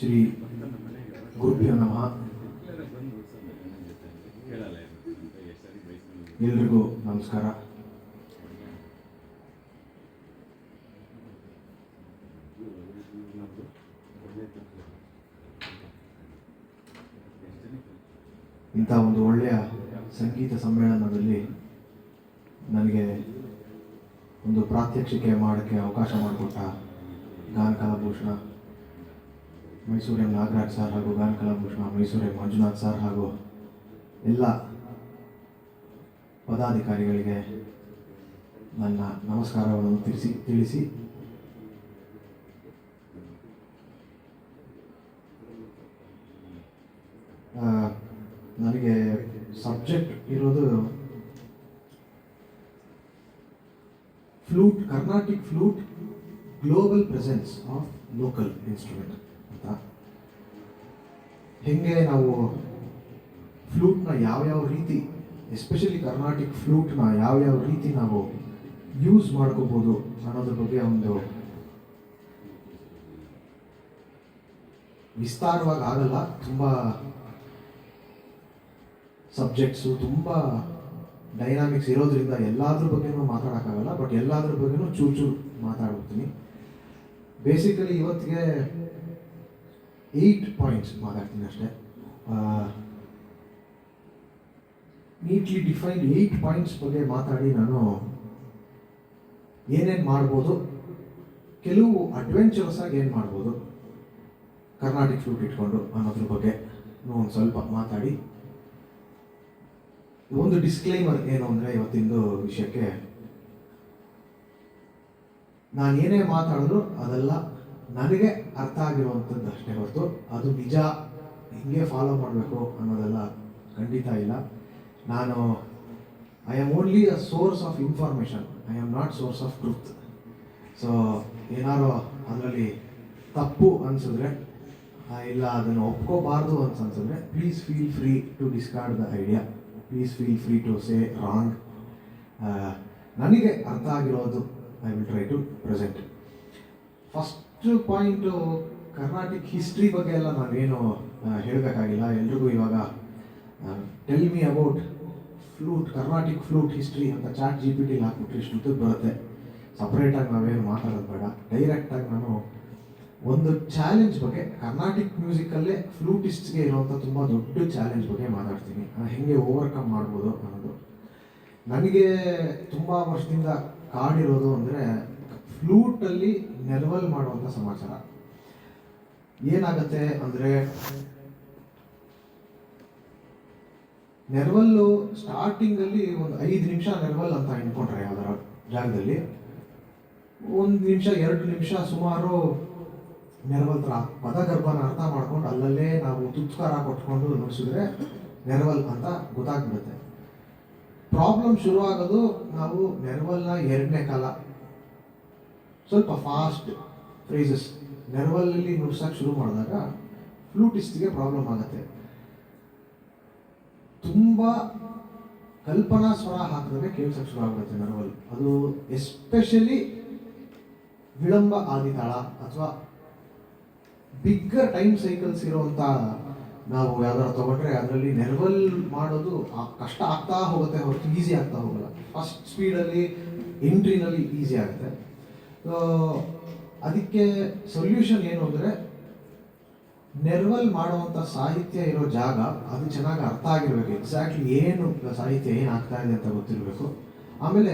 ಶ್ರೀ ಗುರುಭ್ಯೋ ನಮಃ. ಎಲ್ರಿಗೂ ನಮಸ್ಕಾರ. ಇಂಥ ಒಂದು ಒಳ್ಳೆಯ ಸಂಗೀತ ಸಮ್ಮೇಳನದಲ್ಲಿ ನನಗೆ ಒಂದು ಪ್ರಾತ್ಯಕ್ಷಿಕೆ ಮಾಡೋಕ್ಕೆ ಅವಕಾಶ ಮಾಡಿಕೊಟ್ಟ ಗಾನ ಕಲಾಭೂಷಣ ಮೈಸೂರಿನ ನಾಗರಾಜ್ ಸರ್ ಹಾಗೂ ಗಾನ ಕಲಾಭೂಷಣ ಮೈಸೂರಿನ ಮಂಜುನಾಥ್ ಸರ್ ಹಾಗೂ ಎಲ್ಲ ಪದಾಧಿಕಾರಿಗಳಿಗೆ ನನ್ನ ನಮಸ್ಕಾರವನ್ನು ತಿಳಿಸಿ ನನಗೆ ಸಬ್ಜೆಕ್ಟ್ ಇರೋದು flute, Carnatic flute global presence of local instrument ಅಂತ. ಹೇಗೆ ನಾವು ಫ್ಲೂಟ್ನ ಯಾವ್ಯಾವ ರೀತಿ, ಎಸ್ಪೆಷಲಿ ಕರ್ನಾಟಿಕ್ ಫ್ಲೂಟ್ನ ಯಾವ್ಯಾವ ರೀತಿ ನಾವು ಯೂಸ್ ಮಾಡ್ಕೋಬೋದು ಅನ್ನೋದ್ರ ಬಗ್ಗೆ ಒಂದು ವಿಸ್ತಾರವಾಗಿ ಆಗಲ್ಲ. ತುಂಬ ಸಬ್ಜೆಕ್ಟ್ಸು, ತುಂಬ ಡೈನಾಮಿಕ್ಸ್ ಇರೋದ್ರಿಂದ ಎಲ್ಲಾದ್ರ ಬಗ್ಗೆನೂ ಮಾತಾಡೋಕ್ಕಾಗಲ್ಲ. ಬಟ್ ಎಲ್ಲಾದ್ರ ಬಗ್ಗೆನೂ ಚೂರು ಮಾತಾಡ್ಬಿಡ್ತೀನಿ. ಬೇಸಿಕಲಿ ಇವತ್ತಿಗೆ 8 ಪಾಯಿಂಟ್ಸ್ ಮಾತಾಡ್ತೀನಿ ಅಷ್ಟೇ. ನೀಟ್ಲಿ ಡಿಫೈನ್ಡ್ 8 ಪಾಯಿಂಟ್ಸ್ ಬಗ್ಗೆ ಮಾತಾಡಿ ನಾನು ಏನೇನು ಮಾಡ್ಬೋದು, ಕೆಲವು ಅಡ್ವೆಂಚರಸ್ ಆಗಿ ಏನು ಮಾಡ್ಬೋದು ಕರ್ನಾಟಿಕ್ ಫ್ಲೂಟ್ ಇಟ್ಕೊಂಡು ಅನ್ನೋದ್ರ ಬಗ್ಗೆ ಒಂದು ಸ್ವಲ್ಪ ಮಾತಾಡಿ. ಒಂದು ಡಿಸ್ಕ್ಲೈಮರ್ ಏನು ಅಂದರೆ, ಇವತ್ತಿಂದು ವಿಷಯಕ್ಕೆ ನಾನು ಏನೇ ಮಾತಾಡಿದ್ರು ಅದೆಲ್ಲ ನನಗೆ ಅರ್ಥ ಆಗಿರುವಂಥದ್ದು ಅಷ್ಟೇ ಹೊರತು ಅದು ನಿಜ ಹಿಂಗೆ ಫಾಲೋ ಮಾಡಬೇಕು ಅನ್ನೋದೆಲ್ಲ ಖಂಡಿತ ಇಲ್ಲ. ನಾನು I am only a source of information, I am not source of truth. So ಏನಾರು ಅದರಲ್ಲಿ ತಪ್ಪು ಅನಿಸಿದ್ರೆ ಇಲ್ಲ ಅದನ್ನು ಒಪ್ಕೋಬಾರ್ದು ಅಂತ ಅನ್ಸಿದ್ರೆ please feel free to discard the idea, please feel free to say wrong. ನನಗೆ ಅರ್ಥ ಆಗಿರೋದು I will try to present. First point, Carnatic history ಬಗ್ಗೆ ಎಲ್ಲ ನಾವೇನು ಹೇಳಬೇಕಾಗಿಲ್ಲ. ಎಲ್ರಿಗೂ ಇವಾಗ tell me about flute, Carnatic flute history ಅಂತ ChatGPT ಹಾಕ್ಬಿಟ್ರೆ ಇಷ್ಟು ಬರುತ್ತೆ. ಸಪ್ರೇಟಾಗಿ ನಾವೇನು ಮಾತಾಡೋದು ಬೇಡ. ಡೈರೆಕ್ಟಾಗಿ ನಾನು ಒಂದು ಚಾಲೆಂಜ್ ಬಗ್ಗೆ, ಕರ್ನಾಟಿಕ್ ಮ್ಯೂಸಿಕಲ್ಲೇ ಫ್ಲೂಟಿಸ್ಟ್ಗೆ ಇರುವಂಥ ತುಂಬ ದೊಡ್ಡ ಚಾಲೆಂಜ್ ಬಗ್ಗೆ ಮಾತಾಡ್ತೀನಿ. ಹೇಗೆ ಓವರ್ಕಮ್ ಮಾಡ್ಬೋದು ಅನ್ನೋದು. ನನಗೆ ತುಂಬ ವರ್ಷದಿಂದ ಕಾಡಿರೋದು ಅಂದರೆ ಫ್ಲೂಟಲ್ಲಿ ನೆರ್ವಲ್ ಮಾಡುವಂಥ ಸಮಾಚಾರ. ಏನಾಗುತ್ತೆ ಅಂದರೆ, ನೆರ್ವಲ್ಲು ಸ್ಟಾರ್ಟಿಂಗಲ್ಲಿ ಒಂದು 5 ನಿಮಿಷ ನೆರ್ವಲ್ ಅಂತ ಇಟ್ಕೊಂಡ್ರೆ ಯಾವ್ದಾರ ಜಾಗದಲ್ಲಿ 1 ನಿಮಿಷ 2 ನಿಮಿಷ ಸುಮಾರು ನೆರ್ವಲ್ ಥರ ಪದಗರ್ಭನ ಅರ್ಥ ಮಾಡ್ಕೊಂಡು ಅಲ್ಲಲ್ಲೇ ನಾವು ತುತ್ಕಾರ ಕೊಟ್ಕೊಂಡು ನುಡಿಸಿದ್ರೆ ನೆರ್ವಲ್ ಅಂತ ಗೊತ್ತಾಗ್ಬಿಡುತ್ತೆ. ಪ್ರಾಬ್ಲಮ್ ಶುರುವಾಗೋದು ನಾವು ನೆರ್ವಲ್ನ 2ನೇ ಕಾಲ ಸ್ವಲ್ಪ ಫಾಸ್ಟ್ ಫ್ರೇಸಸ್ ನೆರ್ವಲಲ್ಲಿ ನುಡ್ಸೋಕೆ ಶುರು ಮಾಡಿದಾಗ ಫ್ಲೂಟಿಸ್ಟ್ಗೆ ಪ್ರಾಬ್ಲಮ್ ಆಗುತ್ತೆ. ತುಂಬ ಕಲ್ಪನಾ ಸ್ವರ ಹಾಕಿದ್ರೆ ಕೇಳಿಸೋಕೆ ಶುರು ಆಗುತ್ತೆ ನೆರ್ವಲ್. ಅದು ಎಸ್ಪೆಷಲಿ ವಿಳಂಬ ಆದಿತಾಳ ಅಥವಾ ಬಿಗ್ಗರ್ ಟೈಮ್ ಸೈಕಲ್ಸ್ ಇರುವಂಥ ನಾವು ಯಾವ್ದಾರು ತಗೊಂಡ್ರೆ ಅದರಲ್ಲಿ ನೆರ್ವಲ್ ಮಾಡೋದು ಕಷ್ಟ ಆಗ್ತಾ ಹೋಗುತ್ತೆ ಹೊರತು ಈಸಿ ಆಗ್ತಾ ಹೋಗಲ್ಲ. ಫಸ್ಟ್ ಸ್ಪೀಡಲ್ಲಿ ಎಂಟ್ರಿನಲ್ಲಿ ಈಸಿ ಆಗುತ್ತೆ. ಅದಕ್ಕೆ ಸೊಲ್ಯೂಷನ್ ಏನು ಅಂದರೆ, ನೆರ್ವಲ್ ಮಾಡುವಂಥ ಸಾಹಿತ್ಯ ಇರೋ ಜಾಗ ಅದು ಚೆನ್ನಾಗಿ ಅರ್ಥ ಆಗಿರಬೇಕು. ಎಕ್ಸಾಕ್ಟ್ಲಿ ಏನು ಸಾಹಿತ್ಯ ಏನು ಆಗ್ತಾ ಇದೆ ಅಂತ ಗೊತ್ತಿರಬೇಕು. ಆಮೇಲೆ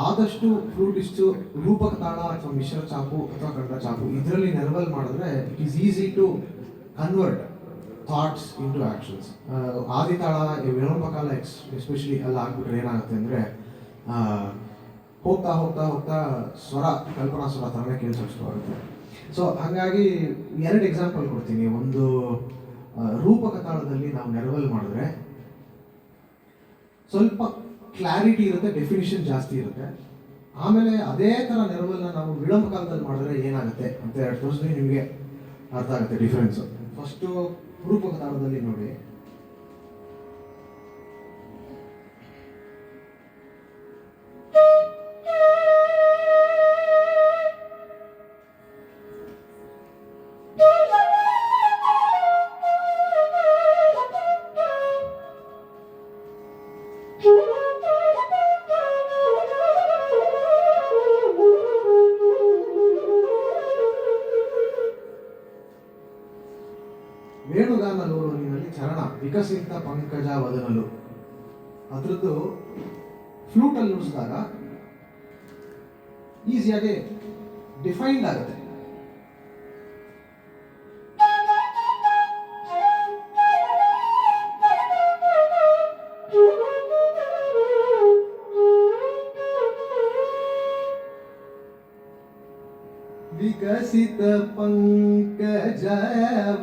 ಆದಷ್ಟು ಫ್ಲೂಟಿಸ್ಟು ರೂಪಕ ತಾಳ ಅಥವಾ ಮಿಶ್ರ ಚಾಪು ಅಥವಾ ಕನ್ನಡ ಚಾಪು ಇದರಲ್ಲಿ ನೆರ್ವಲ್ ಮಾಡಿದ್ರೆ it is easy to convert thoughts into actions. ಆದಿತಾಳ ವಿಳಂಬ ಕಾಲ ಎಸ್ಪೆಷಲಿ ಎಲ್ಲ ಆಗ್ಬಿಟ್ರೆ ಏನಾಗುತ್ತೆ ಅಂದರೆ, ಹೋಗ್ತಾ ಹೋಗ್ತಾ ಹೋಗ್ತಾ ಸ್ವರ ಕಲ್ಪನಾ ಸ್ವರ ಥರನೇ ಕೇಳಿಸೋಕೆ ಶುರು ಆಗುತ್ತೆ. ಸೊ ಹಾಗಾಗಿ 2 ಎಕ್ಸಾಂಪಲ್ ಕೊಡ್ತೀನಿ. ಒಂದು, ರೂಪಕ ತಾಳದಲ್ಲಿ ನಾವು ನೆರ್ವಲ್ ಮಾಡಿದ್ರೆ ಸ್ವಲ್ಪ ಕ್ಲಾರಿಟಿ ಇರುತ್ತೆ, ಡೆಫಿನಿಷನ್ ಜಾಸ್ತಿ ಇರುತ್ತೆ. ಆಮೇಲೆ ಅದೇ ಥರ ನೆರ್ವಲ್ನ ನಾವು ವಿಳಂಬ ಕಾಲದಲ್ಲಿ ಮಾಡಿದ್ರೆ ಏನಾಗುತ್ತೆ ಅಂತ 2 ತೋರಿಸಿದ್ರೆ ನಿಮಗೆ ಅರ್ಥ ಆಗುತ್ತೆ ಡಿಫ್ರೆನ್ಸು. ಫಸ್ಟು ರೂಪಕ ತಾಳದಲ್ಲಿ ನೋಡಿ, ವಿಕಸಿತ ಪಂಕಜ ವದನಲು ಅದರದ್ದು ಫ್ಲೂಟಲ್ಲಿ ನುಡಿಸಿದಾಗ ಈಸಿಯಾಗಿ ಡಿಫೈನ್ಡ್ ಆಗುತ್ತೆ. ವಿಕಸಿತ ಪಂಕಜ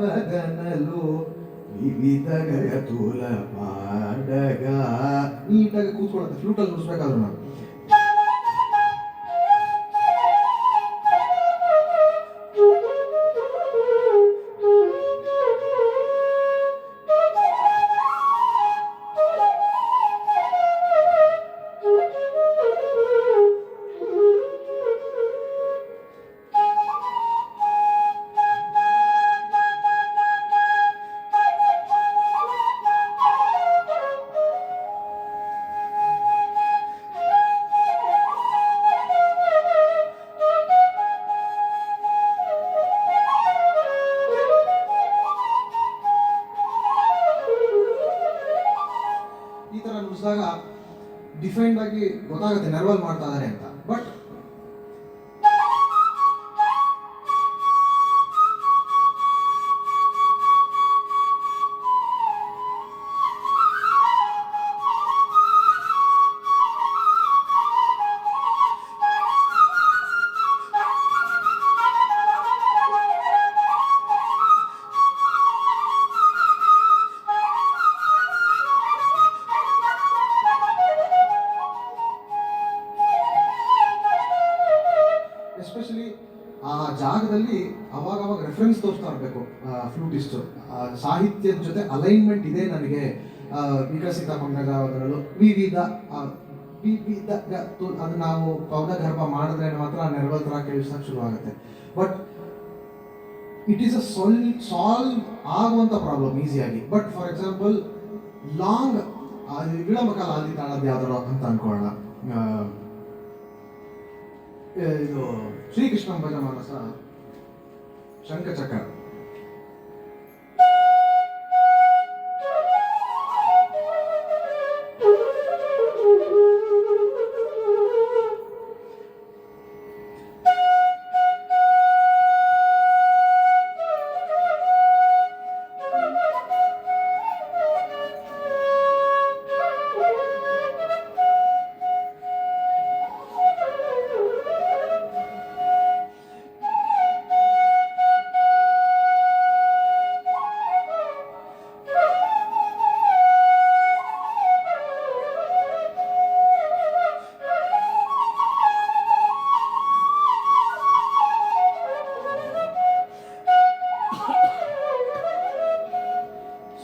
ವದನಲು ವಿವಿಧ ಗಯತುಲ ಪಾಡಗ ನೀಟಾಗಿ ಕೂತ್ಕೊಳ್ಳುತ್ತೆ ಫ್ಲೂಟಲ್ಲಿ ನುಡಿಸ್ಬೇಕಾದ್ರು ನಾವು. ಈ ಥರ ನುಡಿಸಿದಾಗ ಡಿಫೈನ್ಡ್ ಆಗಿ ಗೊತ್ತಾಗುತ್ತೆ ನರ್ವಲ್ ಮಾಡ್ತಾ ಇದ್ದಾರೆ ಅಂತ. ಬಟ್ ಎಸ್ಪೆಷಲಿ ಆ ಜಾಗದಲ್ಲಿ ಅವಾಗ ರೆಫರೆನ್ಸ್ ತೋರಿಸ್ತಾ ಇರಬೇಕು ಫ್ಲೂಟಿಸ್ಟು. ಸಾಹಿತ್ಯದ ಜೊತೆ ಅಲೈನ್ಮೆಂಟ್ ಇದೆ ನನಗೆ. ವಿಕಸಿತ ಪಂಕಜ ವದನಲು ವಿವಿಧ ವಿವಿಧ ಅದು ನಾವು ಪೌಡಗರ್ಭ ಮಾಡಿದ್ರೆ ಮಾತ್ರ ನೆರವಲ್ ಥರ ಕೇಳಿಸೋಕೆ ಶುರುವಾಗುತ್ತೆ. But it is a solve ಆಗುವಂಥ ಪ್ರಾಬ್ಲಮ್ ಈಸಿಯಾಗಿ. ಬಟ್ ಫಾರ್ ಎಕ್ಸಾಂಪಲ್ ಲಾಂಗ್ ವಿಳಂಬ ಕಾಲ ಆದಿ ತಾಳದ್ದು ಯಾವ್ದಾರು ಅಂತ ಅನ್ಕೊಳ್ಳೋಣ. ಇದು ಶ್ರೀಕೃಷ್ಣ ಭಜಮಾನಸ ಶಂಖಚಕ್ರ.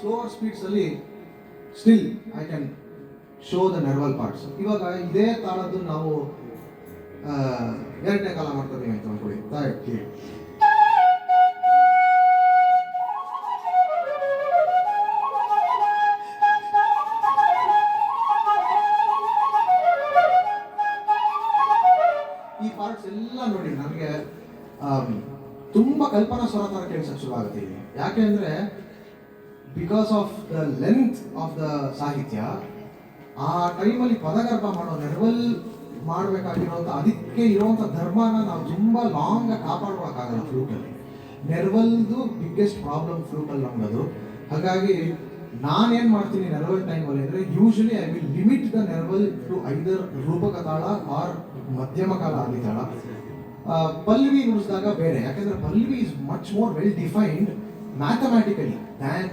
ಸ್ಲೋವರ್ ಸ್ಪೀಡ್ಸ್ ಅಲ್ಲಿ still I can show the neraval parts. ಇವಾಗ ಇದೇ ತಾಳದ್ದು ನಾವು ಎರಡನೇ ಕಾಲ ಮಾಡ್ತೀವಿ ಅಂತ ಅನ್ಕೊಳ್ಳಿ. ಈ ಪಾರ್ಟ್ಸ್ ಎಲ್ಲ ನೋಡಿ ನನಗೆ ತುಂಬಾ ಕಲ್ಪನಾ ಸ್ವರ ಥರ ಕೇಳಿಸೋಕೆ ಶುರು ಆಗುತ್ತೆ ಇಲ್ಲಿ. ಯಾಕೆ ಅಂದರೆ because of the length of the ಸಾಹಿತ್ಯ, ಆ ಟೈಮಲ್ಲಿ ಪದಗರ್ಭ ಮಾಡೋ ನೆರವಲ್ ಮಾಡಬೇಕಾಗಿರೋಂಥ ಅದಕ್ಕೆ ಇರುವಂಥ ಧರ್ಮನ ನಾವು ತುಂಬ ಲಾಂಗ್ ಕಾಪಾಡ್ಕೊಳಕ್ಕಾಗಲ್ಲ ಫ್ಲೂಟಲ್ಲಿ. ನೆರವಲ್ದು ಬಿಗ್ಗೆಸ್ಟ್ ಪ್ರಾಬ್ಲಮ್ ಫ್ಲೂಟಲ್ಲಿ ನಮ್ಮದು. ಹಾಗಾಗಿ ನಾನೇನು ಮಾಡ್ತೀನಿ ನೆರವಲ್ ಟೈಮಲ್ಲಿ ಅಂದರೆ usually I will limit the neraval to either rupaka tala R ಮಧ್ಯಮ ಕಾಲ ಆದಿ ತಾಳ. ಪಲ್ವಿ ನುಡಿಸಿದಾಗ ಬೇರೆ, ಯಾಕೆಂದರೆ pallavi is much more well defined mathematically than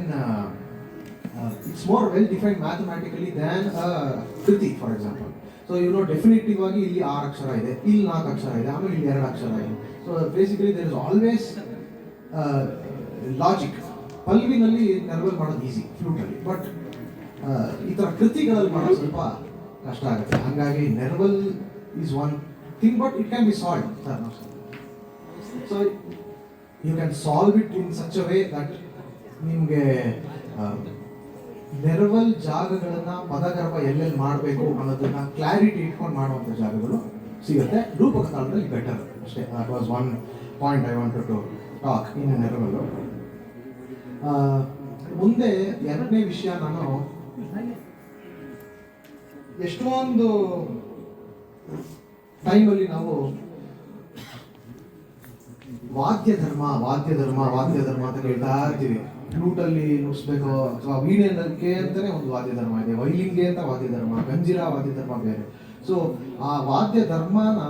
it's more well defined mathematically than kriti for example. So you know definitive agi illi 6 ಅಕ್ಷರ ಇದೆ, ಇಲ್ಲಿ 4 ಅಕ್ಷರ ಇದೆ, ಆಮೇಲೆ ಇಲ್ಲಿ 2 ಅಕ್ಷರ ಇದೆ. So basically there is always logic. ಪಲ್ವಿನಲ್ಲಿ neraval ಮಾಡೋದು ಈಸಿ ಫ್ಲೂಟಲ್ಲಿ, ಬಟ್ ಈ ಥರ ಕೃತಿಗಳಲ್ಲಿ ಮಾಡೋದು ಸ್ವಲ್ಪ ಕಷ್ಟ ಆಗುತ್ತೆ. ಹಾಗಾಗಿ neraval is one thing, but it can be solve. So you can solve it in such a way that ನಿಮಗೆ ನೆರವಲ್ ಜಾಗಗಳನ್ನು ಪದಗರ್ಭ ಎಲ್ಲೆಲ್ಲಿ ಮಾಡಬೇಕು ಅನ್ನೋದನ್ನ ಕ್ಲಾರಿಟಿ ಇಟ್ಕೊಂಡು ಮಾಡುವಂಥ ಜಾಗಗಳು ಸಿಗುತ್ತೆ. ರೂಪಕ ತಾಳದಲ್ಲಿ ಬೆಟರ್ ಅಷ್ಟೇ. That was one point I wanted to talk in ನೆರವಲ್ಲು. ಮುಂದೆ ಎರಡನೇ ವಿಷಯ, ನಾನು ಎಷ್ಟೊಂದು ಟೈಮಲ್ಲಿ ನಾವು ವಾದ್ಯ ಧರ್ಮ ಅಂತ ಕೇಳ್ತಾ ಇರ್ತೀವಿ. ಫ್ಲೂಟಲ್ಲಿ ನುಡಿಸ್ಬೇಕು ಅಥವಾ ವೀಣೆಗೆ ಅಂತಾನೆ ಒಂದು ವಾದ್ಯ ಧರ್ಮ ಇದೆ, ವೈಲಿನ್ಗೆ ಅಂತ ವಾದ್ಯ ಧರ್ಮ, ಗಂಜಿರ ವಾದ್ಯ ಧರ್ಮ ಬೇರೆ. ಸೊ ಆ ವಾದ್ಯ ಧರ್ಮನ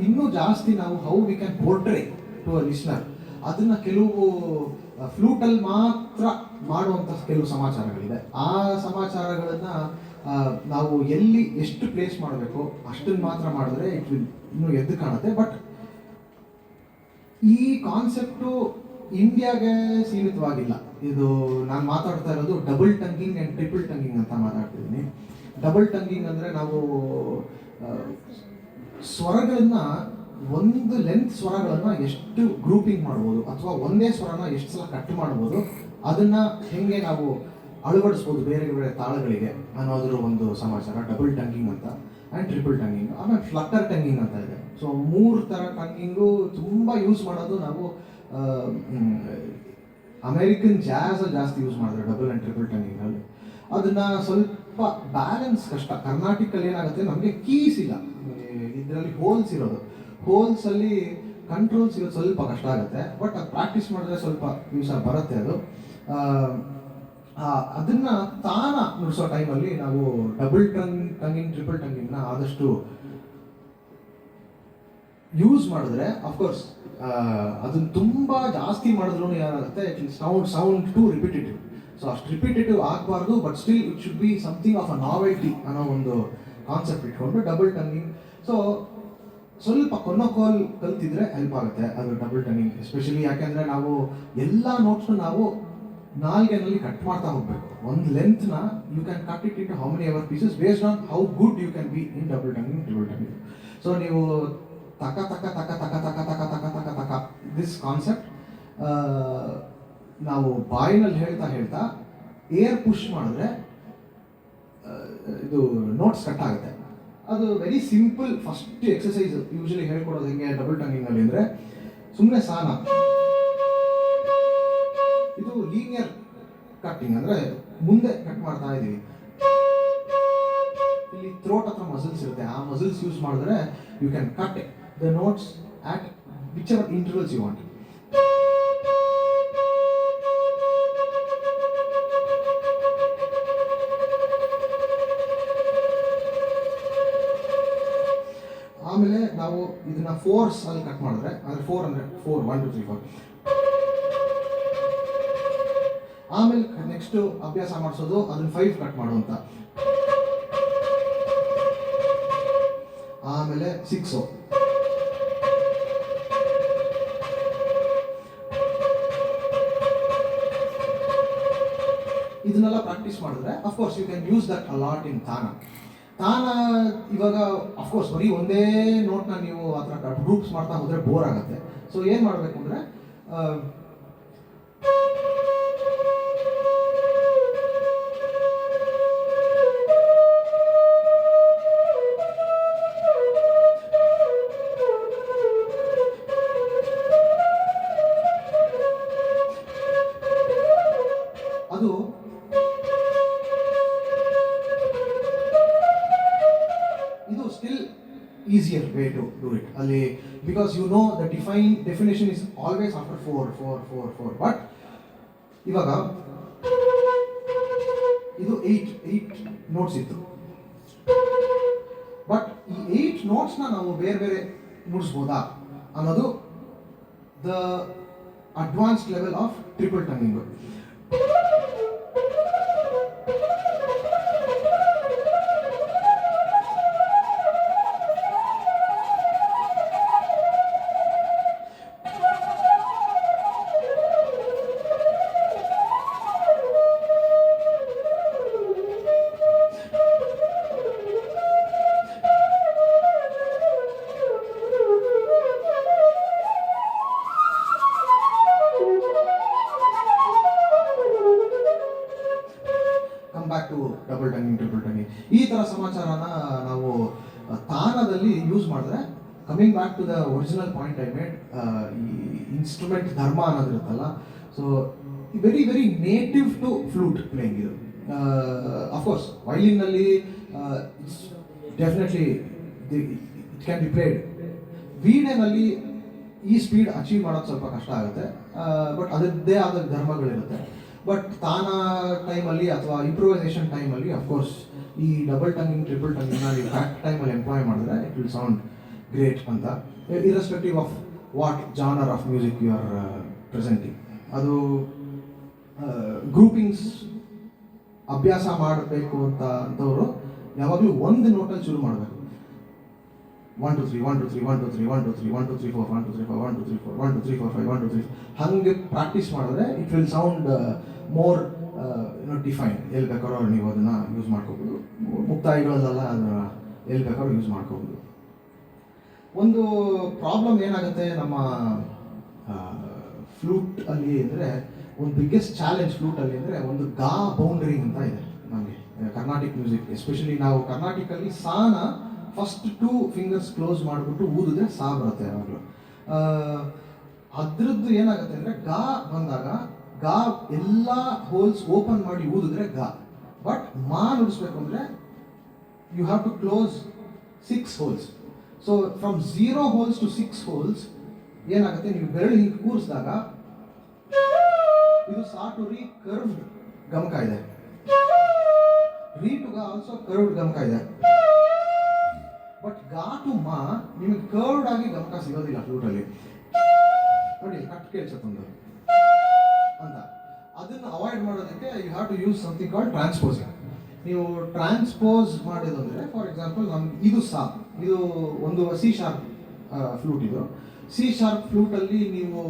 ಇನ್ನೂ ಜಾಸ್ತಿ ನಾವು how we can portray to a listener, ಅದನ್ನ ಕೆಲವು ಫ್ಲೂಟಲ್ಲಿ ಮಾತ್ರ ಮಾಡುವಂಥ ಕೆಲವು ಸಮಾಚಾರಗಳಿದೆ. ಆ ಸಮಾಚಾರಗಳನ್ನ ನಾವು ಎಲ್ಲಿ ಎಷ್ಟು ಪ್ಲೇಸ್ ಮಾಡಬೇಕು ಅಷ್ಟನ್ನು ಮಾತ್ರ ಮಾಡಿದ್ರೆ ಇಟ್ ವಿಲ್ ಇನ್ನೂ ಎದ್ದು ಕಾಣುತ್ತೆ. ಬಟ್ ಈ ಕಾನ್ಸೆಪ್ಟು ಇಂಡಿಯಾಗೆ ಸೀಮಿತವಾಗಿಲ್ಲ. ಇದು ನಾನು ಮಾತಾಡ್ತಾ ಇರೋದು ಡಬಲ್ ಟಂಗಿಂಗ್ ಆ್ಯಂಡ್ ಟ್ರಿಪಲ್ ಟಂಗಿಂಗ್ ಅಂತ ಮಾತಾಡ್ತಿದ್ದೀನಿ. ಡಬಲ್ ಟಂಗಿಂಗ್ ಅಂದರೆ ನಾವು ಸ್ವರಗಳನ್ನ, ಒಂದು ಲೆಂತ್ ಸ್ವರಗಳನ್ನು ಎಷ್ಟು ಗ್ರೂಪಿಂಗ್ ಮಾಡ್ಬೋದು ಅಥವಾ ಒಂದೇ ಸ್ವರನ ಎಷ್ಟು ಸಲ ಕಟ್ ಮಾಡ್ಬೋದು, ಅದನ್ನು ಹೇಗೆ ನಾವು ಅಳವಡಿಸ್ಬೋದು ಬೇರೆ ಬೇರೆ ತಾಳಗಳಿಗೆ ಅನ್ನೋದ್ರ ಒಂದು ಸಮಾಚಾರ ಡಬಲ್ ಟಂಗಿಂಗ್ ಅಂತ. ಆ್ಯಂಡ್ ಟ್ರಿಪಲ್ ಟಂಗಿಂಗ್, ಆಮೇಲೆ ಫ್ಲಟರ್ ಟಂಗಿಂಗ್ ಅಂತ ಇದೆ. ಸೊ 3 ಥರ ಟಂಗಿಂಗು ತುಂಬ ಯೂಸ್ ಮಾಡೋದು ನಾವು ಅಮೇರಿಕನ್ ಜಾಝ್ ಜಾಸ್ತಿ ಯೂಸ್ ಮಾಡಿದ್ರೆ ಡಬಲ್ ಆ್ಯಂಡ್ ಟ್ರಿಪಲ್ ಟಂಗಿಂಗಲ್ಲಿ. ಅದನ್ನು ಸ್ವಲ್ಪ ಬ್ಯಾಲೆನ್ಸ್ ಕಷ್ಟ. ಕರ್ನಾಟಕಲ್ಲಿ ಏನಾಗುತ್ತೆ, ನಮಗೆ ಕೀಸ್ ಇಲ್ಲ, ಇದರಲ್ಲಿ ಹೋಲ್ಸ್ ಇರೋದು, ಹೋಲ್ಸಲ್ಲಿ ಕಂಟ್ರೋಲ್ಸ್ ಇರೋದು ಸ್ವಲ್ಪ ಕಷ್ಟ ಆಗುತ್ತೆ. ಬಟ್ ಅದು ಪ್ರಾಕ್ಟೀಸ್ ಮಾಡಿದ್ರೆ ಸ್ವಲ್ಪ ಯೂಸ್ ಬರುತ್ತೆ ಅದು. ಅದನ್ನ ತಾನ ನುಡಿಸೋ ಟೈಮಲ್ಲಿ ನಾವು ಡಬಲ್ ಟಂಗಿಂಗ್ ಟ್ರಿಪಲ್ ಟಂಗಿಂಗ್ನ ಆದಷ್ಟು ಯೂಸ್ ಮಾಡಿದ್ರೆ, ಅಫ್ಕೋರ್ಸ್ ಅದನ್ನ ತುಂಬ ಜಾಸ್ತಿ ಮಾಡಿದ್ರು ಏನಾಗುತ್ತೆ, it sound to repetitive. So ಅಷ್ಟು ರಿಪಿಟೇಟಿವ್ ಆಗಬಾರ್ದು, but still it should be something of a novelty ಅನ್ನೋ ಒಂದು ಕಾನ್ಸೆಪ್ಟ್ ಇಟ್ಕೊಂಡು ಡಬಲ್ ಟಂಗಿಂಗ್. ಸೊ ಸ್ವಲ್ಪ ಕೊನ್ನೋಕೋಲ್ ಕಲ್ತಿದ್ರೆ ಹೆಲ್ಪ್ ಆಗುತ್ತೆ ಅದು ಡಬಲ್ ಟಂಗಿಂಗ್ ಎಸ್ಪೆಷಲಿ. ಯಾಕೆಂದರೆ ನಾವು ಎಲ್ಲ ನೋಟ್ಸ್ನು ನಾವು ನಾಲ್ಗೆನಲ್ಲಿ ಕಟ್ ಮಾಡ್ತಾ ಹೋಗ್ಬೇಕು. ಒಂದು ಲೆಂತ್ನ you can cut it into how many ever pieces based on how good you can be in double tonguing triple tonguing. So ನೀವು ತಕ ತಕ ತಕ ತಕ ತಕ ತಕ ತಕ ತಕ ತಕ ದಿಸ್ ಕಾನ್ಸೆಪ್ಟ್ ನಾವು ಬಾಯಿನಲ್ಲಿ ಹೇಳ್ತಾ ಏರ್ ಪುಷ್ ಮಾಡಿದ್ರೆ ಇದು ನೋಟ್ಸ್ ಕಟ್ ಆಗುತ್ತೆ. ಅದು very simple. First exercise usually ಹೇಳ್ಕೊಡೋದು ಹೆಂಗೆ ಡಬಲ್ ಟಂಗಿಂಗಲ್ಲಿ ಅಂದರೆ, ಸುಮ್ಮನೆ ಸಾನ, ಇದು ಲೀನಿಯರ್ ಕಟ್ಟಿಂಗ್ ಅಂದರೆ ಮುಂದೆ ಕಟ್ ಮಾಡ್ತಾ ಇದ್ದೀವಿ. ಇಲ್ಲಿ ಥ್ರೋಟ್ ಹತ್ರ ಮಸಲ್ಸ್ ಇರುತ್ತೆ, ಆ ಮಸಲ್ಸ್ ಯೂಸ್ ಮಾಡಿದ್ರೆ you can cut the notes at whichever intervals you want. ಆಮೇಲೆ ನಾವು ಇದನ್ನ ಫೋರ್ಸ್ ಅಲ್ಲಿ ಕಟ್ ಮಾಡಿದ್ರೆ, ಅಂದರೆ 4 ಅಂದರೆ 4 1 2 3 4. ಆಮೇಲೆ ನೆಕ್ಸ್ಟ್ ಅಭ್ಯಾಸ ಮಾಡಿಸೋದು ಅದನ್ನ 5 ಕಟ್ ಮಾಡುವಂತ. ಆಮೇಲೆ 6. ಇದನ್ನೆಲ್ಲ ಪ್ರಾಕ್ಟೀಸ್ ಮಾಡಿದ್ರೆ of course you can use that a lot in ತಾನ. ಇವಾಗ ಅಫ್ಕೋರ್ಸ್ ಬರೀ ಒಂದೇ ನೋಟ್ನ ನೀವು ಆ ಥರ ಗ್ರೂಪ್ಸ್ ಮಾಡ್ತಾ ಹೋದರೆ ಬೋರ್ ಆಗುತ್ತೆ. ಸೊ ಏನು ಮಾಡಬೇಕು ಅಂದರೆ, ಅದು ಇದು still easier way to do it ಅಲ್ಲಿ, because you know the definition is always after 4 4 4 4. But ಇವಾಗ ಇದು 8 ನೋಟ್ಸ್ ಇತ್ತು, ಬಟ್ ಈ 8 ನೋಟ್ಸ್ನ ನಾವು ಬೇರೆ ಬೇರೆ ನುಡಿಸ್ಬೋದಾ ಅನ್ನೋದು the advanced level of triple tonguing. Back to double tonguing triple tonguing. ಈ ಥರ ಸಮಾಚಾರನ ನಾವು ತಾನದಲ್ಲಿ ಯೂಸ್ ಮಾಡಿದ್ರೆ, coming back to the original point I made, ಈ ಇನ್ಸ್ಟ್ರೂಮೆಂಟ್ ಧರ್ಮ ಅನ್ನೋದಿರುತ್ತಲ್ಲ. So very very native to flute playing ಇದು. ಅಫ್ಕೋರ್ಸ್ ವೈಲಿನ್ನಲ್ಲಿ it's definitely it can be played. ವೀಣೆನಲ್ಲಿ ಈ ಸ್ಪೀಡ್ ಅಚೀವ್ ಮಾಡೋದು ಸ್ವಲ್ಪ ಕಷ್ಟ ಆಗುತ್ತೆ, ಬಟ್ ಅದರದ್ದೇ ಆದ ಧರ್ಮಗಳಿರುತ್ತೆ. ಬಟ್ ತಾನ ಟೈಮಲ್ಲಿ ಅಥವಾ ಇಂಪ್ರೂವೈಸೇಷನ್ ಟೈಮಲ್ಲಿ ಅಫ್ಕೋರ್ಸ್ ಈ ಡಬಲ್ ಟಂಗಿಂಗ್ ಟ್ರಿಪಲ್ ಟಂಗಿಂಗ್ನ ನೀವು ಕರೆಕ್ಟ್ ಟೈಮಲ್ಲಿ ಎಂಪ್ಲಾಯ್ ಮಾಡಿದ್ರೆ ಇಟ್ ವಿಲ್ ಸೌಂಡ್ ಗ್ರೇಟ್ ಅಂತ, irrespective of what genre of music you are presenting. ಅದು ಗ್ರೂಪಿಂಗ್ಸ್ ಅಭ್ಯಾಸ ಮಾಡಬೇಕು ಅಂತವರು ಯಾವಾಗಲೂ ಒಂದು ನೋಟಲ್ಲಿ ಶುರು ಮಾಡಬೇಕು. 1 2 3 1 2 3 1 2 3 1 2 3 1 2 3 4 1 2 3 4 1 2 3 4 1 2 3 4 5 1 2 3 ಹಂಗೆ ಪ್ರಾಕ್ಟೀಸ್ ಮಾಡಿದ್ರೆ it will sound more define. ಎಲ್ಲಿ ಬೇಕಾದ್ರೂ ನೀವು ಅದನ್ನು ಯೂಸ್ ಮಾಡ್ಕೋಬೋದು, ಮುಕ್ತಾಯಿಗಳಲ್ಲೆಲ್ಲ ಅದನ್ನು ಎಲ್ಲಿ ಬೇಕಾದ್ರೂ ಯೂಸ್ ಮಾಡ್ಕೋಬೋದು. ಒಂದು ಪ್ರಾಬ್ಲಮ್ ಏನಾಗುತ್ತೆ ನಮ್ಮ ಫ್ಲೂಟ್ ಅಲ್ಲಿ ಅಂದರೆ, ಒಂದು ಬಿಗ್ಗೆಸ್ಟ್ ಚಾಲೆಂಜ್ ಫ್ಲೂಟಲ್ಲಿ ಅಂದರೆ ಒಂದು ಗಾ ಬೌಂಡ್ರಿ ಅಂತ ಇದೆ ನಮಗೆ ಕರ್ನಾಟಿಕ್ ಮ್ಯೂಸಿಕ್. ಎಸ್ಪೆಷಲಿ ನಾವು ಕರ್ನಾಟಿಕಲ್ಲಿ ಸಾನ ಫಸ್ಟ್ 2 ಫಿಂಗರ್ಸ್ ಕ್ಲೋಸ್ ಮಾಡಿಬಿಟ್ಟು ಊದಿದ್ರೆ ಸಾ ಬರುತ್ತೆ ಯಾವಾಗಲೂ. ಅದ್ರದ್ದು ಏನಾಗುತ್ತೆ ಅಂದರೆ ಗಾ ಬಂದಾಗ ಗಾ ಎಲ್ಲ ಹೋಲ್ಸ್ ಓಪನ್ ಮಾಡಿ ಊದಿದ್ರೆ ಗಾ. ಬಟ್ ಮಾ ನುಡಿಸ್ಬೇಕು ಅಂದರೆ you have to close 6 holes. So from 0 holes to 6 holes ಏನಾಗುತ್ತೆ, ನೀವು ಬೆರಳು ಹಿಂಗೆ ಕೂರಿಸಿದಾಗ ಇದು ಸಾ ಟು ರೀ ಕರ್ವ್ಡ್ ಗಮಕ ಇದೆ, ರೀ ಟು ಗಾ ಆಲ್ಸೋ ಕರ್ವ್ಡ್ ಗಮಕ ಇದೆ. ಬಟ್ ಗಾ ಟು ಮಾ ನಿಮಗೆ ಕರ್ವ್ಡ್ ಆಗಿ ಗಮಕ ಸಿಗೋದಿಲ್ಲ ಫ್ಲೂಟಲ್ಲಿ. ನೋಡಿ ಕಟ್ ಕೇಳಿಸುತ್ತೊಂದು ಅಂತ. ಅದನ್ನು ಅವಾಯ್ಡ್ ಮಾಡೋದಕ್ಕೆ you have to use something called transposing. ನೀವು ಟ್ರಾನ್ಸ್ಪೋಸ್ ಮಾಡೋದು ಅಂದರೆ, ಫಾರ್ ಎಕ್ಸಾಂಪಲ್ ನಮ್ಗೆ ಇದು ಸಾ, ಇದು ಒಂದು ಸಿ ಶಾರ್ಪ್ ಫ್ಲೂಟ್. ಇದು ಸಿ ಶಾರ್ಪ್ ಫ್ಲೂಟಲ್ಲಿ ನೀವು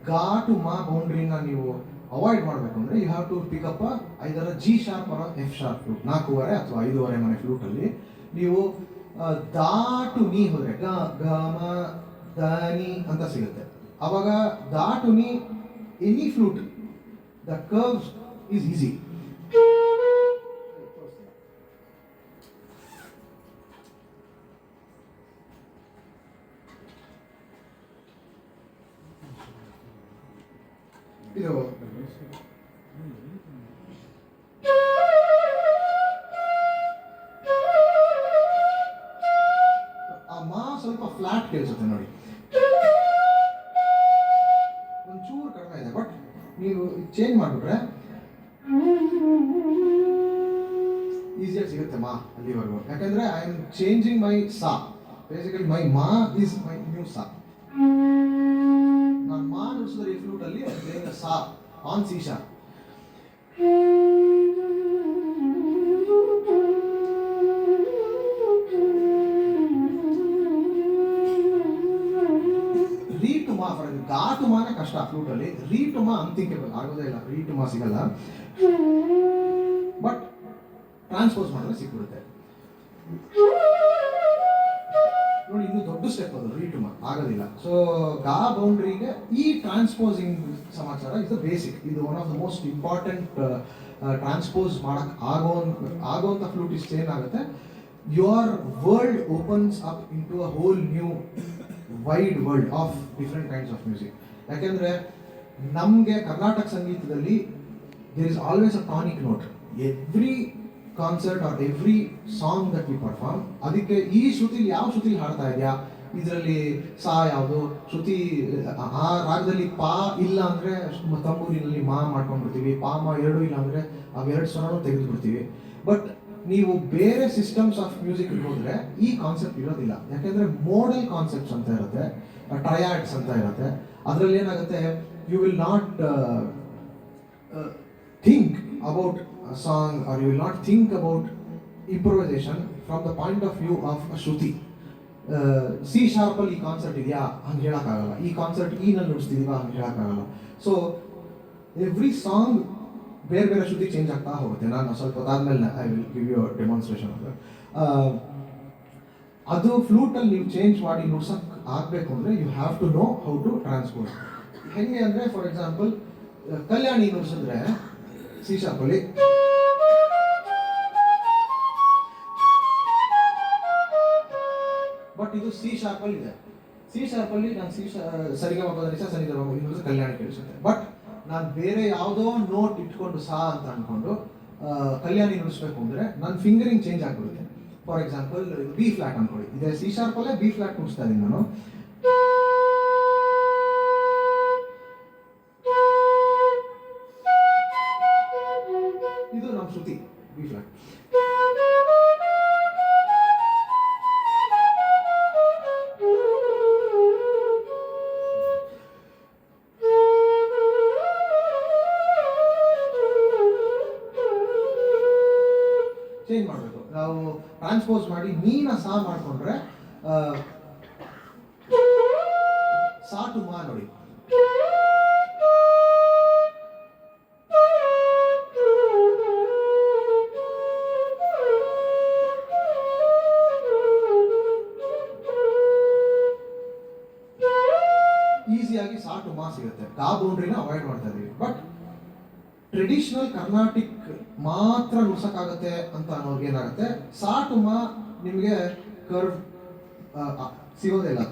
ಗಾ ಟು ಮಾ ಬೌಂಡ್ರಿನ ನೀವು ಅವಾಯ್ಡ್ ಮಾಡಬೇಕು ಅಂದರೆ ಯು ಹ್ಯಾವ್ ಟು ಪಿಕಪ್ ಐದರ ಜಿ ಶಾರ್ಪ್ ಅಥವಾ ಎಫ್ ಶಾರ್ಪ್ ಫ್ಲೂಟ್. 4 ಅಥವಾ 5 ಮನೆ ಫ್ಲೂಟಲ್ಲಿ ನೀವು ದಾ ಟು ನೀ ಹೋದರೆ ಗ ಗ ಮ ದ ನೀ ಅಂತ ಸಿಗುತ್ತೆ. ಅವಾಗ ದಾ ಟು ನೀ any flute the curve is easy. ಇದು ಸ್ವಲ್ಪ ಫ್ಲಾಟ್ ಕೇಳಿಸುತ್ತೆ ನೋಡಿ, ಒಂಚೂರು ಕಡಿಮೆ ಇದೆ. ಬಟ್ ನೀವು ಚೇಂಜ್ ಮಾಡಿಬಿಟ್ರೆ ಈಸಿಯಾಗಿ ಸಿಗುತ್ತೆ ಮಾ ಅಲ್ಲಿವರೆಗೂ. ಯಾಕಂದ್ರೆ I am changing my saw. Basically ಮೈ ಮಾ ಈಸ್ ಮೈ ನ್ಯೂ ಸಾ. ನಾನು ಮಾ ನುಡಿಸಿದ್ರೆ ಈ ಫ್ಲೂಟಲ್ಲಿ ಸಾ ಆನ್ ಸಿ ಶಾರ್ಪ್. ಗಾ ಟು ಮಾನೇ ಕಷ್ಟ ಫ್ಲೂಟಲ್ಲಿ. ರೀ ಟು ಮಾ ಅನ್ಥಿಂಕೇಬಲ್, ಆಗೋದೇ ಇಲ್ಲ. ರೀ ಟು ಮಾ ಸಿಗಲ್ಲ, ಬಟ್ ಟ್ರಾನ್ಸ್ಪೋಸ್ ಮಾಡಿದ್ರೆ ಸಿಕ್ಬಿಡುತ್ತೆ. ನೋಡಿ ಇನ್ನೂ ದೊಡ್ಡ ಸ್ಟೆಪ್ ಅದು, ರೀ ಟು ಮಾ ಆಗೋದಿಲ್ಲ. ಸೊ ಗಾ ಬೌಂಡ್ರಿಗೆ ಈ ಟ್ರಾನ್ಸ್ಪೋಸಿಂಗ್ ಸಮಾಚಾರ ಇಸ್ ದ ಬೇಸಿಕ್. ಇದು one of the most important. Transpose ಮಾಡಕ್ಕೆ ಆಗೋಂಥ ಫ್ಲೂಟಿಸ್ಟ್ ಏನಾಗುತ್ತೆ, your world opens up into a whole new wide world of different kinds of music. ಯಾಕೆಂದರೆ ನಮಗೆ ಕರ್ನಾಟಕ ಸಂಗೀತದಲ್ಲಿ there is always a tonic note. Every concert or every song that we perform, ಅದಕ್ಕೆ ಈ ಶ್ರುತಿಲಿ ಯಾವ ಶ್ರುತಿಲಿ ಹಾಡ್ತಾ ಇದೆಯಾ, ಇದರಲ್ಲಿ ಸಾ ಯಾವುದು ಶ್ರುತಿ, ಆ ರಾಗದಲ್ಲಿ ಪಾ ಇಲ್ಲ ಅಂದರೆ ತಂಬೂರಿನಲ್ಲಿ ಮಾ ಮಾಡ್ಕೊಂಡ್ಬಿಡ್ತೀವಿ, ಪಾ ಮಾ 2 ಇಲ್ಲ ಅಂದರೆ ಅವೆರಡು ಸ್ವರನೂ ತೆಗೆದುಬಿಡ್ತೀವಿ. ಬಟ್ ನೀವು ಬೇರೆ ಸಿಸ್ಟಮ್ಸ್ ಆಫ್ ಮ್ಯೂಸಿಕ್ ಹೋದರೆ ಈ ಕಾನ್ಸೆಪ್ಟ್ ಇರೋದಿಲ್ಲ. ಯಾಕೆಂದರೆ ಮೋಡಲ್ ಕಾನ್ಸೆಪ್ಟ್ಸ್ ಅಂತ ಇರುತ್ತೆ, ಟ್ರಯಾಡ್ಸ್ ಅಂತ ಇರುತ್ತೆ. ಅದರಲ್ಲಿ ಏನಾಗುತ್ತೆ, you will not think about a song or you will not think about improvisation from the point of view of a shruti. C ಶಾರ್ಪಲ್ಲಿ ಈ ಕಾನ್ಸರ್ಟ್ ಇದೆಯಾ ಹಂಗೆ ಹೇಳೋಕ್ಕಾಗಲ್ಲ, ಈ ಕಾನ್ಸರ್ಟ್ ಈ ನಲ್ಲಿ ನುಡಿಸ್ತಿದೀವ ಹಂಗೆ ಹೇಳೋಕ್ಕಾಗಲ್ಲ. ಸೊ ಎವ್ರಿ ಸಾಂಗ್ ಬೇರೆ ಬೇರೆ ಶ್ರುತಿ ಚೇಂಜ್ ಆಗ್ತಾ ಹೋಗುತ್ತೆ. ನಾನು ಸ್ವಲ್ಪ ಹೊತ್ತಾದ್ಮೇಲೆ I will give you demonstration of ಅದು. ಫ್ಲೂಟಲ್ಲಿ ನೀವು ಚೇಂಜ್ ಮಾಡಿ ನುಡ್ಸಕ್ಕೆ ಆಗಬೇಕು ಅಂದರೆ you have to know how to transpose. ಹೆಂಗೆ ಅಂದರೆ, ಫಾರ್ ಎಕ್ಸಾಂಪಲ್ ಕಲ್ಯಾಣಿ ನುಡಿಸಿದ್ರೆ ಸಿ ಶಾರ್ಪಲ್ಲಿ, ಬಟ್ ಇದು ಸಿ ಶಾರ್ಪಲ್ಲಿ ಇದೆ. ಸಿ ಶಾರ್ಪಲ್ಲಿ ನಾನು ಸರಿಗಮ ಪದ ನಿಸ ಸರಿಗಮ ನುಡಿಸಿದ್ರೆ ಕಲ್ಯಾಣಿ ಕೇಳಿಸುತ್ತೆ. ಬಟ್ ನಾನು ಬೇರೆ ಯಾವುದೋ ನೋಟ್ ಇಟ್ಕೊಂಡು ಸಾ ಅಂತ ಅಂದ್ಕೊಂಡು ಕಲ್ಯಾಣಿ ನುಡಿಸ್ಬೇಕು ಅಂದರೆ ನನ್ನ ಫಿಂಗರಿಂಗ್ ಚೇಂಜ್ ಆಗಿಬಿಡುತ್ತೆ. ಫಾರ್ ಎಕ್ಸಾಂಪಲ್ ಬಿ ಫ್ಲಾಟ್ ಅಂದ್ಕೊಳ್ಳಿ, ಇದೆ ಸಿ ಶಾರ್ಪಲ್ಲೇ ಬಿ ಫ್ಲಾಟ್ ನುಡಿಸ್ತಾ ಇದ್ದೀನಿ ನಾನು. ಇದು ನಮ್ಮ ಶ್ರುತಿ ಬಿ ಫ್ಲಾಟ್. ಚೇಂಜ್ ಮಾಡಬೇಕು. ನಾವು ಟ್ರಾನ್ಸ್ಪೋಸ್ ಮಾಡಿ ನೀನ ಸಾ ಮಾಡಿಕೊಂಡ್ರೆ ಸಾ ಟು ಮಾ ನೋಡಿ. ಈಸಿಯಾಗಿ ಸಾ ಟು ಮಾ ಸಿಗುತ್ತೆ. ಗಾ ಬೌಂಡ್ರಿನ ಅವಾಯ್ಡ್ ಮಾಡ್ತಾ ಇದೀವಿ. ಬಟ್ ಟ್ರೆಡಿಷನಲ್ ಕರ್ನಾಟಿಕ್ ಮಾತ್ರ ನುಡ್ಸಕ್ಕಾಗತ್ತೆ ಅಂತ ಅನ್ನೋರ್ಗೆ ಏನಾಗುತ್ತೆ, ಸಾ ಟು ಮಾ ನಿಮಗೆ ಕರ್ವ್ ಸಿಗೋದೇ ಇಲ್ಲ.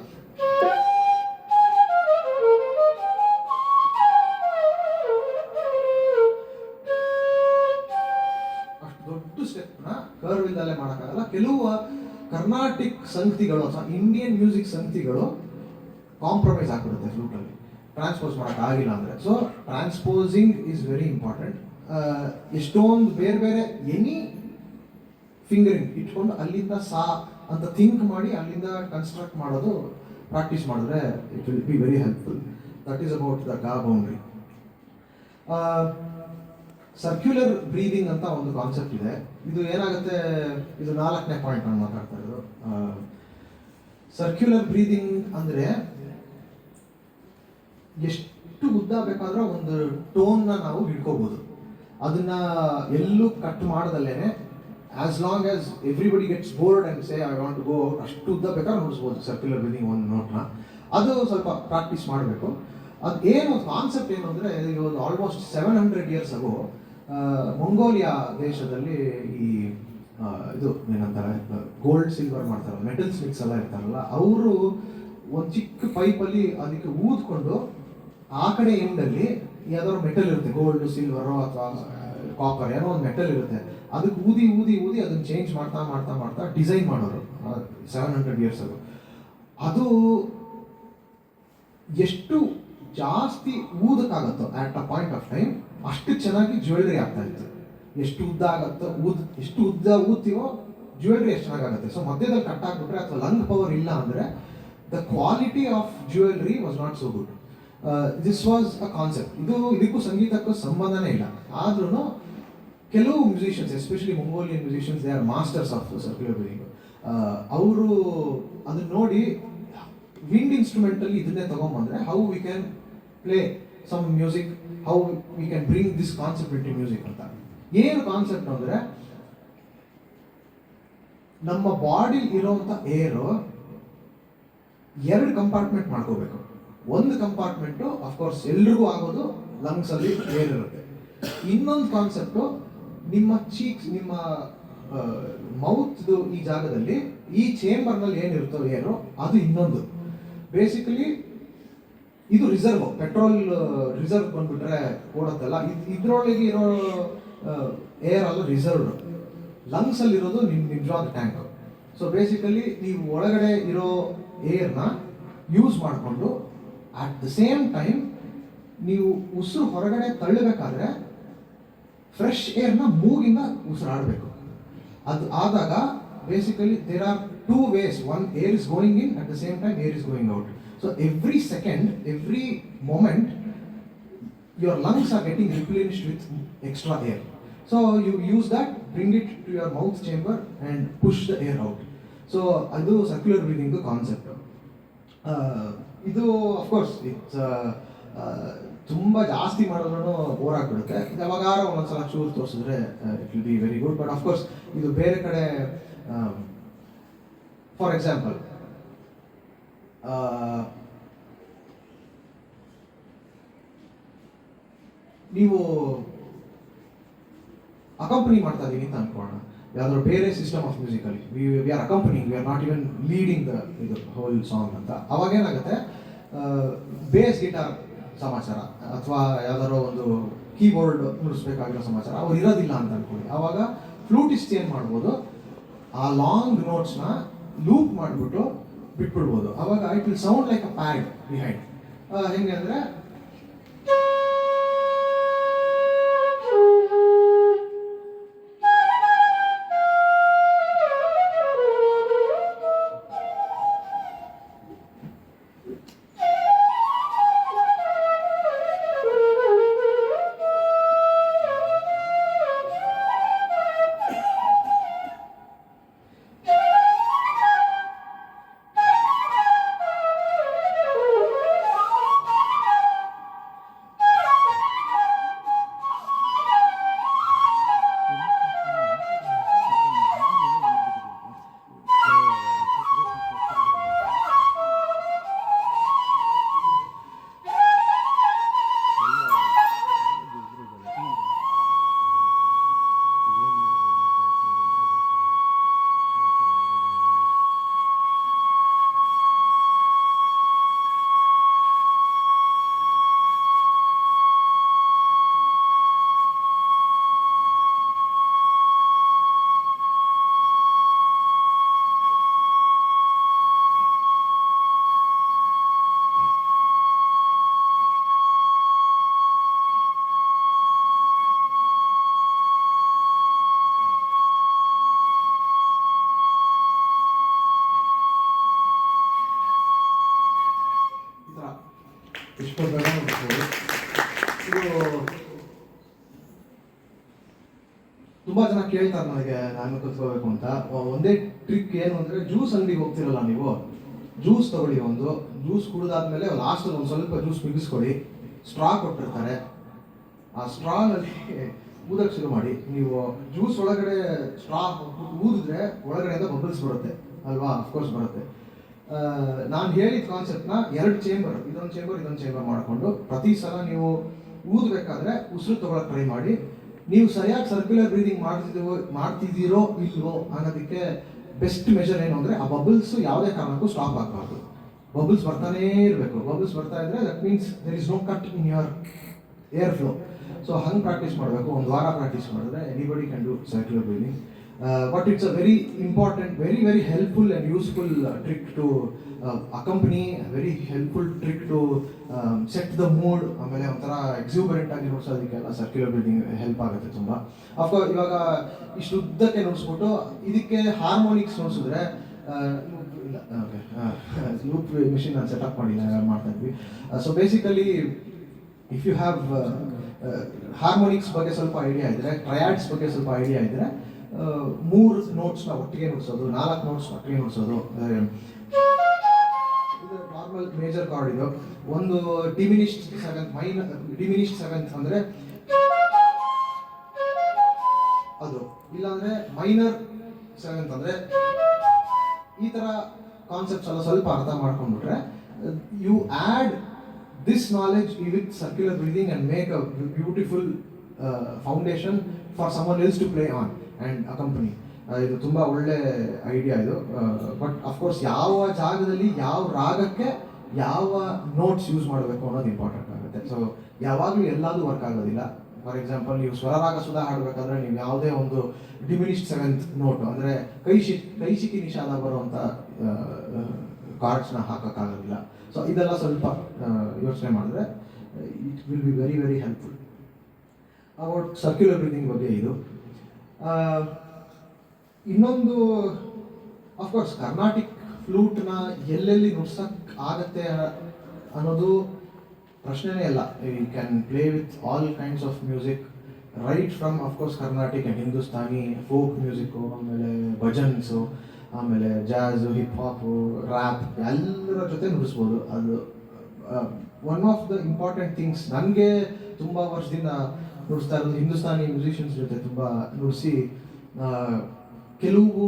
ಅಷ್ಟು ದೊಡ್ಡ ಸ್ಟೆಪ್ನ ಕರ್ವ್ ಇಲ್ದಲ್ಲೇ ಮಾಡೋಕ್ಕಾಗಲ್ಲ. ಕೆಲವು ಕರ್ನಾಟಿಕ್ ಸಂಗತಿಗಳು ಅಥವಾ ಇಂಡಿಯನ್ ಮ್ಯೂಸಿಕ್ ಸಂಗತಿಗಳು ಕಾಂಪ್ರಮೈಸ್ ಆಗ್ಬಿಡುತ್ತೆ ಫ್ಲೂಟಲ್ಲಿ, ಟ್ರಾನ್ಸ್ಪೋಸ್ ಮಾಡೋಕ್ಕಾಗಿಲ್ಲ ಅಂದರೆ. So ಟ್ರಾನ್ಸ್ಪೋಸಿಂಗ್ is very important. ಎಷ್ಟೊಂದು ಬೇರೆ ಬೇರೆ ಎನಿ ಫಿಂಗರಿಂಗ್ ಇಟ್ಕೊಂಡು ಅಲ್ಲಿಂದ ಸಾ ಅಂತ ಥಿಂಕ್ ಮಾಡಿ ಅಲ್ಲಿಂದ ಕನ್ಸ್ಟ್ರಕ್ಟ್ ಮಾಡೋದು ಪ್ರಾಕ್ಟೀಸ್ ಮಾಡಿದ್ರೆ it will be very helpful. That is about the ಗಾ ಬೌಂಡ್ರಿ. ಸರ್ಕ್ಯುಲರ್ ಬ್ರೀದಿಂಗ್ ಅಂತ ಒಂದು ಕಾನ್ಸೆಪ್ಟ್ ಇದೆ. ಇದು ಏನಾಗುತ್ತೆ, ಇದು 4ನೇ ಪಾಯಿಂಟ್ ನಾನು ಮಾತಾಡ್ತಾ ಇರೋದು. ಸರ್ಕ್ಯುಲರ್ ಬ್ರೀದಿಂಗ್ ಅಂದರೆ ಎಷ್ಟು ಉದ್ದ ಬೇಕಾದ್ರೆ ಒಂದು ಟೋನ್ನ ನಾವು ಹಿಡ್ಕೋಬಹುದು. ಅದನ್ನ ಎಲ್ಲೂ ಕಟ್ ಮಾಡದಲ್ಲೇನೆ, as long as everybody gets bored and say I want to go out, ಅಷ್ಟು ಉದ್ದ ಬೇಕಾದ್ರೆ ನುಡಿಸ್ಬೋದು ಸರ್ಕ್ಯುಲರ್ ಬ್ರೀದಿಂಗ್ ಒಂದು ನೋಟ್ನ. ಅದು ಸ್ವಲ್ಪ ಪ್ರಾಕ್ಟೀಸ್ ಮಾಡಬೇಕು. ಅದು ಏನು ಕಾನ್ಸೆಪ್ಟ್ ಏನು ಅಂದರೆ, ಒಂದು ಆಲ್ಮೋಸ್ಟ್ 700 years ಅಗೋ ಮಂಗೋಲಿಯಾ ದೇಶದಲ್ಲಿ ಈ ಇದು ಏನಂತಾರೆ, ಗೋಲ್ಡ್ ಸಿಲ್ವರ್ ಮಾಡ್ತಾರಲ್ಲ, ಮೆಟಲ್ ಸ್ಮಿಕ್ಸ್ ಎಲ್ಲ ಇರ್ತಾರಲ್ಲ, ಅವರು ಒಂದು ಚಿಕ್ಕ ಪೈಪಲ್ಲಿ ಅದಕ್ಕೆ ಊದ್ಕೊಂಡು ಆ ಕಡೆ ಎಂಡಲ್ಲಿ ಯಾವ್ದಾದ್ರು ಮೆಟಲ್ ಇರುತ್ತೆ, ಗೋಲ್ಡ್ ಸಿಲ್ವರೋ ಅಥವಾ ಕಾಪರ್ ಏನೋ ಒಂದು ಮೆಟಲ್ ಇರುತ್ತೆ, ಅದಕ್ಕೆ ಊದಿ ಊದಿ ಊದಿ ಅದನ್ನು ಚೇಂಜ್ ಮಾಡ್ತಾ ಮಾಡ್ತಾ ಮಾಡ್ತಾ ಡಿಸೈನ್ ಮಾಡೋರು 700 years ಅಗೋ. ಅದು ಎಷ್ಟು ಜಾಸ್ತಿ ಊದಕ್ಕಾಗತ್ತೋ ಆಟ್ ಅ ಪಾಯಿಂಟ್ ಆಫ್ ಟೈಮ್ ಅಷ್ಟು ಚೆನ್ನಾಗಿ ಜ್ಯುವೆಲ್ರಿ ಆಗ್ತಾ ಇತ್ತು. ಎಷ್ಟು ಉದ್ದ ಆಗುತ್ತೋ ಎಷ್ಟು ಉದ್ದ ಊದ್ತೀವೋ ಜ್ಯುವೆಲ್ರಿ ಎಷ್ಟು ಚೆನ್ನಾಗಾಗುತ್ತೆ. ಸೊ ಮಧ್ಯದಲ್ಲಿ ಕಟ್ ಹಾಕ್ಬಿಟ್ರೆ ಅಥವಾ ಲಂಗ್ ಪವರ್ ಇಲ್ಲ ಅಂದರೆ the quality of jewellery was not so good. This was a concept. ಇದಕ್ಕೂ ಸಂಗೀತಕ್ಕೂ ಸಂಬಂಧನೇ ಇಲ್ಲ. ಆದ್ರೂ ಕೆಲವು musicians, especially Mongolian musicians, they are masters of circular breathing. ಅವರು ಅದನ್ನ ನೋಡಿ ವಿಂಡ್ ಇನ್ಸ್ಟ್ರೂಮೆಂಟಲ್ಲಿ ಇದನ್ನೇ ತಗೊಂಬಂದ್ರೆ how we can play some music, how we can bring this concept in to music ಅಂತ. ಏನು ಕಾನ್ಸೆಪ್ಟ್ ಅಂದರೆ, ನಮ್ಮ ಬಾಡಿ ಇರೋಂಥ ಏರು 2 ಕಂಪಾರ್ಟ್ಮೆಂಟ್ ಮಾಡ್ಕೋಬೇಕು. ಒಂದು ಕಂಪಾರ್ಟ್ಮೆಂಟು ಅಫ್ಕೋರ್ಸ್ ಎಲ್ರಿಗೂ ಆಗೋದು ಲಂಗ್ಸಲ್ಲಿ ಏರ್ ಇರುತ್ತೆ. ಇನ್ನೊಂದು ಕಾನ್ಸೆಪ್ಟು ನಿಮ್ಮ ಚೀಕ್ಸ್, ನಿಮ್ಮ ಮೌತ್ದು ಈ ಜಾಗದಲ್ಲಿ, ಈ ಚೇಂಬರ್ನಲ್ಲಿ ಏನಿರುತ್ತೋ ಏರು, ಅದು ಇನ್ನೊಂದು. ಬೇಸಿಕಲಿ ಇದು ರಿಸರ್ವ್, ಪೆಟ್ರೋಲ್ ರಿಸರ್ವ್ ಬಂದ್ಬಿಟ್ರೆ ಓಡುತ್ತಲ್ಲ, ಇದ್ರೊಳಗೆ ಇರೋ ಏರ್ ಅಲ್ಲ ರಿಸರ್ವ್ಡ್. ಲಂಗ್ಸಲ್ಲಿ ಇರೋದು ನಿಜವಾದ ಟ್ಯಾಂಕ್. ಸೊ ಬೇಸಿಕಲಿ ನೀವು ಒಳಗಡೆ ಇರೋ ಏರ್ನ ಯೂಸ್ ಮಾಡಿಕೊಂಡು ಅಟ್ ದ ಸೇಮ್ ಟೈಮ್ ನೀವು ಉಸಿರು ಹೊರಗಡೆ ತಳ್ಳಬೇಕಾದ್ರೆ ಫ್ರೆಶ್ ಏರ್ನ ಮೂಗಿಂದ ಉಸಿರಾಡಬೇಕು. ಅದು ಆದಾಗ basically there are 2 ways. One, air is going in, at the same time air is going out. So every second, every moment, your lungs are getting replenished with extra air. So you use that, bring it to your mouth chamber and push the air out. So adu circular breathing concept. Idu of course it's ತುಂಬ ಜಾಸ್ತಿ ಮಾಡಿದ್ರೂ bore ಆಗಿಬಿಡುತ್ತೆ. ಯಾವಾಗಾರ ಒಂದೊಂದ್ಸಲ ಚೂರು ತೋರಿಸಿದ್ರೆ it will be very good. But of course ಇದು ಬೇರೆ ಕಡೆ, ಫಾರ್ ಎಕ್ಸಾಂಪಲ್ ನೀವು ಅಕಂಪನಿ ಮಾಡ್ತಾ ಇದೀನಿ ಅಂತ ಅನ್ಕೋಣ, ಯಾವ್ದಾದ್ರು ಬೇರೆ ಸಿಸ್ಟಮ್ ಆಫ್ ಮ್ಯೂಸಿಕಲ್ಲಿ we are accompanying, we are not even leading the ಇದು ಹೋಲ್ ಸಾಂಗ್ ಅಂತ. ಅವಾಗೇನಾಗುತ್ತೆ, ಬೇಸ್ ಗಿಟಾರ್ ಸಮಾಚಾರ ಅಥವಾ ಯಾವ್ದಾರೋ ಒಂದು ಕೀಬೋರ್ಡ್ ನುಡಿಸ್ಬೇಕಾಗಿರೋ ಸಮಾಚಾರ ಅವ್ರು ಇರೋದಿಲ್ಲ ಅಂತ ಅನ್ಕೊಳ್ಳಿ. ಆವಾಗ ಫ್ಲೂಟಿಸ್ಟ್ ಏನು ಮಾಡ್ಬೋದು, ಆ ಲಾಂಗ್ ನೋಟ್ಸ್ನ ಲೂಪ್ ಮಾಡಿಬಿಟ್ಟು ಬಿಟ್ಬಿಡ್ಬೋದು. ಅವಾಗ it will sound like a pad behind. ಹೆಂಗೆ ಅಂದರೆ ಇಷ್ಟೊಂದೆಲ್ಲ ನೋಡ್ಬೋದು. ಇದು ತುಂಬ ಜನ ಕೇಳ್ತಾರೆ ನನಗೆ, ನಾನು ಕಲ್ತ್ಕೋಬೇಕು ಅಂತ. ಒಂದೇ ಟ್ರಿಕ್ ಏನು ಅಂದರೆ, ಜ್ಯೂಸ್ ಅಂಗಡಿಗೆ ಹೋಗ್ತಿರಲ್ಲ ನೀವು, ಜ್ಯೂಸ್ ತಗೊಳ್ಳಿ. ಒಂದು ಜ್ಯೂಸ್ ಕುಡಿದಾದ್ಮೇಲೆ ಲಾಸ್ಟಲ್ಲಿ ಒಂದು ಸ್ವಲ್ಪ ಜ್ಯೂಸ್ ಮಿಗಿಸ್ಕೊಳ್ಳಿ. ಸ್ಟ್ರಾ ಕೊಟ್ಟಿರ್ತಾರೆ, ಆ ಸ್ಟ್ರಾನಲ್ಲಿ ಊದಕ್ಕೆ ಶುರು ಮಾಡಿ. ನೀವು ಜ್ಯೂಸ್ ಒಳಗಡೆ ಸ್ಟ್ರಾ ಊದಿದ್ರೆ ಒಳಗಡೆಯಿಂದ ಬಬಲ್ಸ್ ಬರುತ್ತೆ ಅಲ್ವಾ, ಅಫ್ಕೋರ್ಸ್ ಬರುತ್ತೆ. ನಾನು ಹೇಳಿದ ಕಾನ್ಸೆಪ್ಟ್ನ 2 ಚೇಂಬರ್, ಇದೊಂದು ಚೇಂಬರ್ ಮಾಡಿಕೊಂಡು ಪ್ರತಿ ಸಲ ನೀವು ಊದಬೇಕಾದ್ರೆ ಉಸಿರು ತಗೊಳಕ್ಕೆ ಟ್ರೈ ಮಾಡಿ. ನೀವು ಸರಿಯಾಗಿ ಸರ್ಕ್ಯುಲರ್ ಬ್ರೀದಿಂಗ್ ಮಾಡ್ತಿದ್ದೀರೋ ಇಲ್ವೋ ಅನ್ನೋದಕ್ಕೆ ಬೆಸ್ಟ್ ಮೆಷರ್ ಏನು ಅಂದರೆ, ಆ ಬಬಲ್ಸು ಯಾವುದೇ ಕಾರಣಕ್ಕೂ ಸ್ಟಾಪ್ ಆಗಬಾರ್ದು. ಬಬಲ್ಸ್ ಬರ್ತಾನೇ ಇರಬೇಕು. ಬಬಲ್ಸ್ ಬರ್ತಾ ಇದ್ರೆ that means there is no cut in your air flow. So ಹಂಗೆ ಪ್ರಾಕ್ಟೀಸ್ ಮಾಡಬೇಕು. ಒಂದು ವಾರ ಪ್ರಾಕ್ಟೀಸ್ ಮಾಡಿದ್ರೆ anybody can do circular breathing. But it's a very important, very helpful and useful trick to accompany, a very helpful trick to set the mood. ಆಮೇಲೆ ಒಂಥರ ಎಕ್ಸ್ಯೂಬರೆಂಟ್ ಆಗಿ ನುಡಿಸೋದಕ್ಕೆಲ್ಲ circular breathing help ಆಗುತ್ತೆ ತುಂಬ. ಅಫ್ಕೋರ್ಸ್ ಇವಾಗ ಇಷ್ಟು ಉದ್ದಕ್ಕೆ ನುಡಿಸ್ಬಿಟ್ಟು ಇದಕ್ಕೆ ಹಾರ್ಮೋನಿಕ್ಸ್ ನುಡಿಸಿದ್ರೆ, ಲೂಪ್ ಮಿಷಿನ್ ನಾನು ಸೆಟಪ್ ಮಾಡಿ ಮಾಡ್ತಾ ಇದ್ವಿ. So basically if you have harmonics ಬಗ್ಗೆ ಸ್ವಲ್ಪ ಐಡಿಯಾ ಇದ್ದರೆ, ಟ್ರಯಾಡ್ಸ್ ಬಗ್ಗೆ ಸ್ವಲ್ಪ ಐಡಿಯಾ ಇದ್ದರೆ, 3 ನೋಟ್ಸ್ನ ಒಟ್ಟಿಗೆ ನುಡಿಸೋದು, 4 ನೋಟ್ಸ್ ಒಟ್ಟಿಗೆ ನುಡಿಸೋದು. ಇದು ನಾರ್ಮಲ್ ಮೇಜರ್ ಕಾರ್ಡ್. ಇದು ಒಂದು ಡಿಮಿನಿಶ್ಡ್ ಸೆವೆಂತ್ ಅಂದರೆ ಅದು, ಇಲ್ಲಾಂದ್ರೆ ಮೈನರ್ ಸೆವೆಂತ್ ಅಂದರೆ ಈ ಥರ ಕಾನ್ಸೆಪ್ಟ್ಸ್ ಎಲ್ಲ ಸ್ವಲ್ಪ ಅರ್ಥ ಮಾಡ್ಕೊಂಡ್ಬಿಟ್ರೆ, you add this knowledge with circular breathing and make a beautiful foundation for someone else to play on and accompany. ಇದು ತುಂಬ ಒಳ್ಳೆ ಐಡಿಯಾ ಇದು. ಬಟ್ ಅಫ್ಕೋರ್ಸ್ ಯಾವ ಜಾಗದಲ್ಲಿ ಯಾವ ರಾಗಕ್ಕೆ ಯಾವ ನೋಟ್ಸ್ ಯೂಸ್ ಮಾಡಬೇಕು ಅನ್ನೋದು ಇಂಪಾರ್ಟೆಂಟ್ ಆಗುತ್ತೆ. ಸೊ ಯಾವಾಗಲೂ ಎಲ್ಲದೂ ವರ್ಕ್ ಆಗೋದಿಲ್ಲ. ಫಾರ್ ಎಕ್ಸಾಂಪಲ್, ನೀವು ಸ್ವರರಾಗ ಸುಧಾ ಹಾಡಬೇಕಾದ್ರೆ ನೀವು ಯಾವುದೇ ಒಂದು ಡಿಮಿನಿಶ್ಡ್ ಸೆವೆಂತ್ ನೋಟ್ ಅಂದರೆ ಕೈಶಿಕಿ ನಿಷಾದ ಬರುವಂಥ ಕಾರ್ಡ್ಸ್ನ ಹಾಕೋಕ್ಕಾಗೋದಿಲ್ಲ. ಸೊ ಇದೆಲ್ಲ ಸ್ವಲ್ಪ ಯೋಚನೆ ಮಾಡಿದ್ರೆ it will be very helpful. About circular breathing ಬಗ್ಗೆ ಇದು. ಇನ್ನೊಂದು, ಅಫ್ಕೋರ್ಸ್ ಕರ್ನಾಟಿಕ್ ಫ್ಲೂಟ್ನ ಎಲ್ಲೆಲ್ಲಿ ನುಡ್ಸಕ್ಕೆ ಆಗತ್ತೆ ಅನ್ನೋದು ಪ್ರಶ್ನೆನೇ ಇಲ್ಲ. You can play with all kinds of music, right from of course Carnatic and Hindustani folk music, ಆಮೇಲೆ ಭಜನ್ಸು, ಆಮೇಲೆ ಜಾಝು, ಹಿಪ್ ಹಾಪು, ರ್ಯಾಪ್ ಎಲ್ಲರ ಜೊತೆ ನುಡಿಸ್ಬೋದು. ಅದು one of the important things. ನನಗೆ ತುಂಬ ವರ್ಷದಿಂದ ನುಡಿಸ್ತಾ ಇರೋದು ಹಿಂದೂಸ್ತಾನಿ ಮ್ಯೂಸಿಷಿಯನ್ಸ್ ಜೊತೆ ತುಂಬ ನುಡಿಸಿ ಕೆಲವು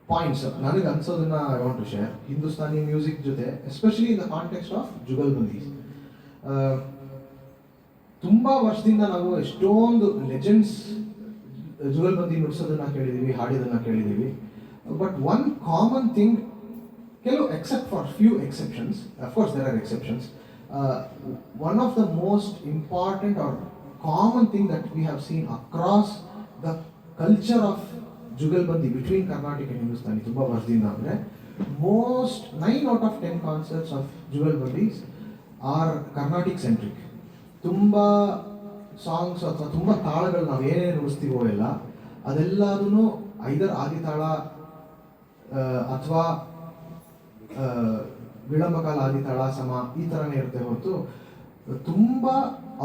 ಪಾಯಿಂಟ್ಸ್ ನನಗೆ ಅನ್ಸೋದನ್ನ I want to share. Hindustani music ಜೊತೆ especially in the context of jugalbandis, ತುಂಬ ವರ್ಷದಿಂದ ನಾವು ಎಷ್ಟೊಂದು ಲೆಜೆಂಡ್ಸ್ ಜುಗಲ್ಬಂದಿ ನುಡಿಸೋದನ್ನ ಕೇಳಿದ್ದೀವಿ, ಹಾಡಿದನ್ನ ಕೇಳಿದ್ದೀವಿ. ಬಟ್ ಒನ್ ಕಾಮನ್ ಥಿಂಗ್, ಕೆಲವು except for few exceptions, of course there are exceptions, uh, one of the most important or common thing that we have seen across the culture of jugalbandi between Carnatic and Hindustani ತುಂಬಾ ವರ್ಷದಿಂದ ಅಂದರೆ most 9 out of 10 concerts of jugalbandis are Carnatic centric. ತುಂಬ songs ಅಥವಾ ತುಂಬ ತಾಳಗಳು ನಾವು ಏನೇನು ನುಡಿಸ್ತೀವೋ ಎಲ್ಲ ಅದೆಲ್ಲದೂ ಐದರ್ ಆದಿತಾಳ ಅಥವಾ ವಿಳಂಬಕಾಲ ಆದಿತಾಳ ಸಮ ಈ ಥರನೇ ಇರುತ್ತೆ ಹೊರತು ತುಂಬ